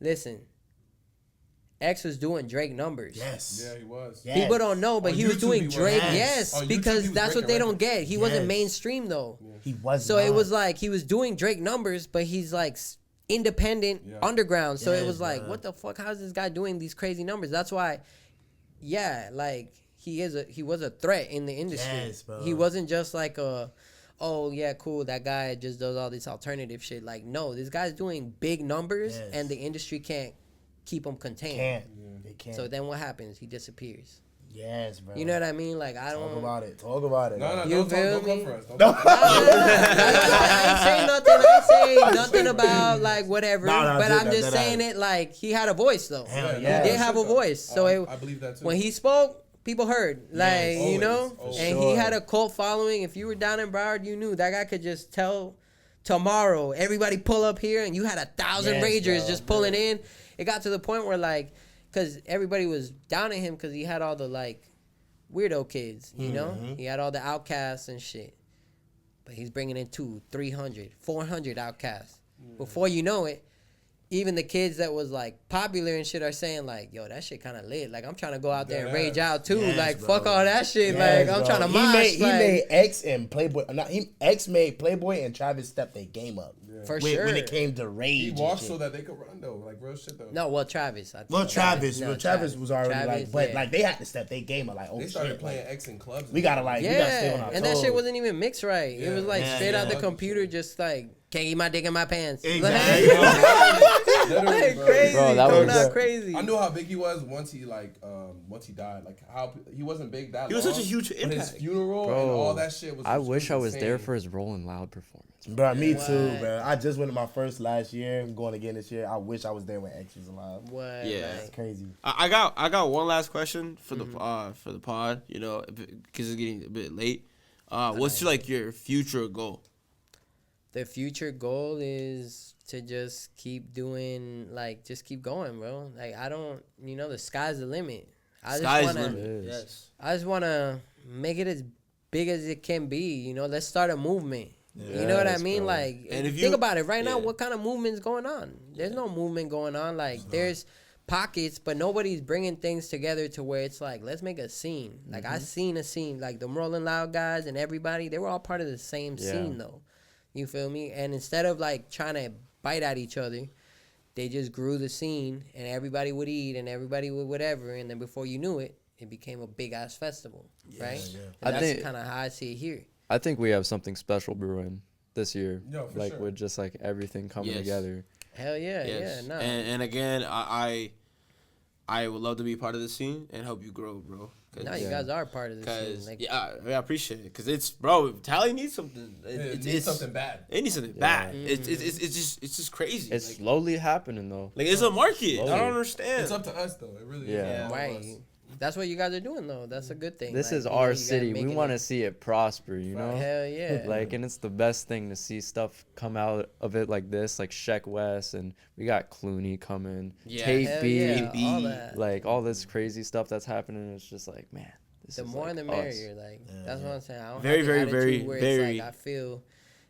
listen, X was doing Drake numbers. Yes. Yeah, he was. Yeah. People don't know, but On he was YouTube doing he was. Drake. Yes. Yes, On YouTube he because was that's what breaking they don't records. get. He wasn't Yes. mainstream though. He was. So it not. was like he was doing Drake numbers, but he's like independent Yeah. underground. So it Yes, was like, bruh. what the fuck? How's this guy doing these crazy numbers? That's why, yeah, like he was a threat in the industry. Yes, bro. He wasn't just like oh yeah, cool, that guy just does all this alternative shit. Like, no, this guy's doing big numbers, Yes. and the industry can't keep him contained. Can't. They can't. So then what happens? He disappears. yes, bro. You know what I mean? Like I Talk don't. about it. Talk about it. No, You don't feel come me? for us. Don't No. come for us. I ain't saying nothing. I ain't saying nothing about like whatever. No, but that- I'm just that- saying it like he had a voice though. Hell He yeah. did have a voice. So I believe that too. when he spoke, people heard. Like Yes. you know, Always, always. and he Sure. had a cult following. If you were down in Broward, you knew that guy could just tell tomorrow everybody pull up here, and you had 1,000 Yes, ragers bro. just pulling in. It got to the point where like, because everybody was down at him because he had all the like weirdo kids, you know? He had all the outcasts and shit. But he's bringing in 200, 300, 400 outcasts. Before you know it, even the kids that was like popular and shit are saying like, yo, that shit kind of lit. Like I'm trying to go out there and rage out too. Yes, like bro. fuck all that shit. Yes, like I'm bro. trying to He mosh. made, like, he made X and Playboy. X made Playboy and Travis step their game up. for when, sure. when it came to rage. He and walked shit. so that they could run though, like real shit though. No, well, Travis. I think. Well, Travis was already Travis, like, but yeah. like they had to step their game up. Like, oh They started shit, playing like, X in clubs. we gotta like, we gotta stay on Yeah, our and that toes. shit wasn't even mixed right. It Yeah. was like Yeah, straight out yeah. the computer, just like can't eat my dick in my pants. Exactly. Literally, Like bro. crazy, Bro, that going was- out crazy. I knew how big he was once he died. Like how he wasn't big that He was long, such a huge but his impact. funeral Bro, and all that shit was. I wish I was there insane. for his Rolling Loud performance. Bro, me What? too, bro. I just went to my first last year. I'm going again this year. I wish I was there when X was alive. What? Yeah. It's crazy. I got one last question for the pod. You know, because it's getting a bit late. What's like your future goal? The future goal is to just keep doing, like, just keep going, bro. Like, I don't, you know, the sky's the limit. Sky's It limit. is. Yes. I just want to make it as big as it can be. You know, let's start a movement. You know what I Yes, mean? bro. Like, And if think you- about it right now. yeah. What kind of movement's going on? There's no movement going on. Like, there's pockets, but nobody's bringing things together to where it's like, let's make a scene. Like, I seen a scene. Like, the Rolling Loud guys and everybody, they were all part of the same Yeah. scene, though. You feel me? And instead of, like, trying to bite at each other, they just grew the scene, and everybody would eat, and everybody would whatever, and then before you knew it, it became a big-ass festival, right? yeah. And I that's think- kind of how I see it here. I think we have something special brewing this year. Yo, for like sure. with just like everything coming Yes. together. Hell yeah, Yes. yeah, no. And again, I would love to be part of the scene and help you grow, bro. No, you Yeah. guys are part of the scene. Because Like, I appreciate it. Because it's, bro, Tally needs something. It needs It's something bad. It needs something bad. It's just crazy. It's like, slowly happening though. it's a market. I Slowly. don't understand. It's up to us though. It really Yeah. is. right. That's what you guys are doing, though. That's a good thing. This Like, is you know, our you guys city. We making want to it- see it prosper, you know? Hell yeah. Like, and it's the best thing to see stuff come out of it like this, like SHECK West, and we got Clooney coming, Yeah. Tate Hell B, yeah, B, all that. like all this crazy stuff that's happening. It's just like, man, this The is more like the us. merrier. Like, that's what I'm saying. I don't Very, have the very, attitude very, where very- It's like, I feel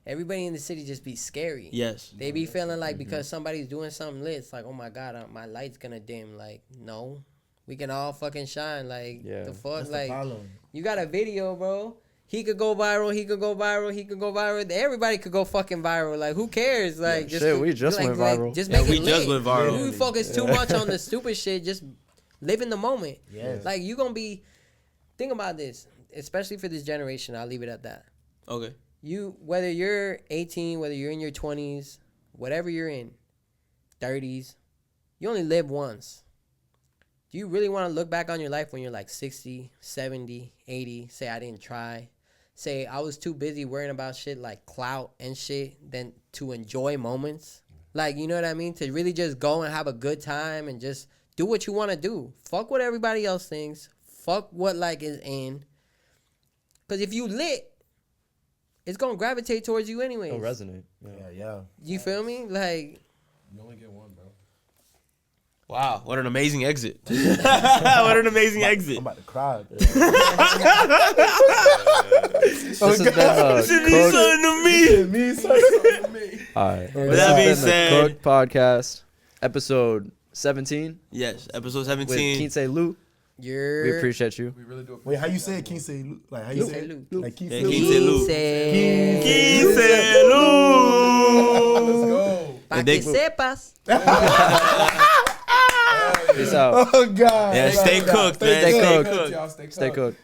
everybody in the city just be scary. Yes. They be feeling like because somebody's doing something lit, it's like, oh my God, my light's gonna dim. Like, no. We can all fucking shine. Like, Yeah. the fuck? That's the Like, problem. you got a video, bro. He could go viral. He could go viral. He could go viral. Everybody could go fucking viral. Like, who cares? Like, Yeah, shit, we just went viral. Just Yeah, make we it just lit. went viral. We focus too much on the stupid shit. Just live in the moment. Yes. Like, you gonna be. Think about this, especially for this generation. I'll leave it at that. Okay. You, whether you're 18, whether you're in your 20s, whatever you're in, 30s, you only live once. do you really want to look back on your life when you're like 60, 70, 80, say I didn't try, say I was too busy worrying about shit like clout and shit than to enjoy moments? Like, you know what I mean? To really just go and have a good time and just do what you want to do. Fuck what everybody else thinks. Fuck what like is in. Because if you lit, it's going to gravitate towards you anyways. It'll resonate. Yeah. You feel me? Like, You only get one, bro. Wow, what an amazing exit. What an amazing exit. I'm about to cry. This has been Should be something to me. Me, son. all right. With that being said, Cook Podcast, episode 17 yes, episode with 17. Quince Lu. you're... We appreciate you. We really do appreciate Wait, how you say it? that, Quince Lu? Like, how you say Lu. it? Like, Yeah, Quince Quince Lu. Lu. Quince Lu. Let's go. Pa' And they- que sepas. Peace out. Oh, God. Yeah, stay cooked, man. Stay Stay cooked. cooked. Y'all Stay cooked.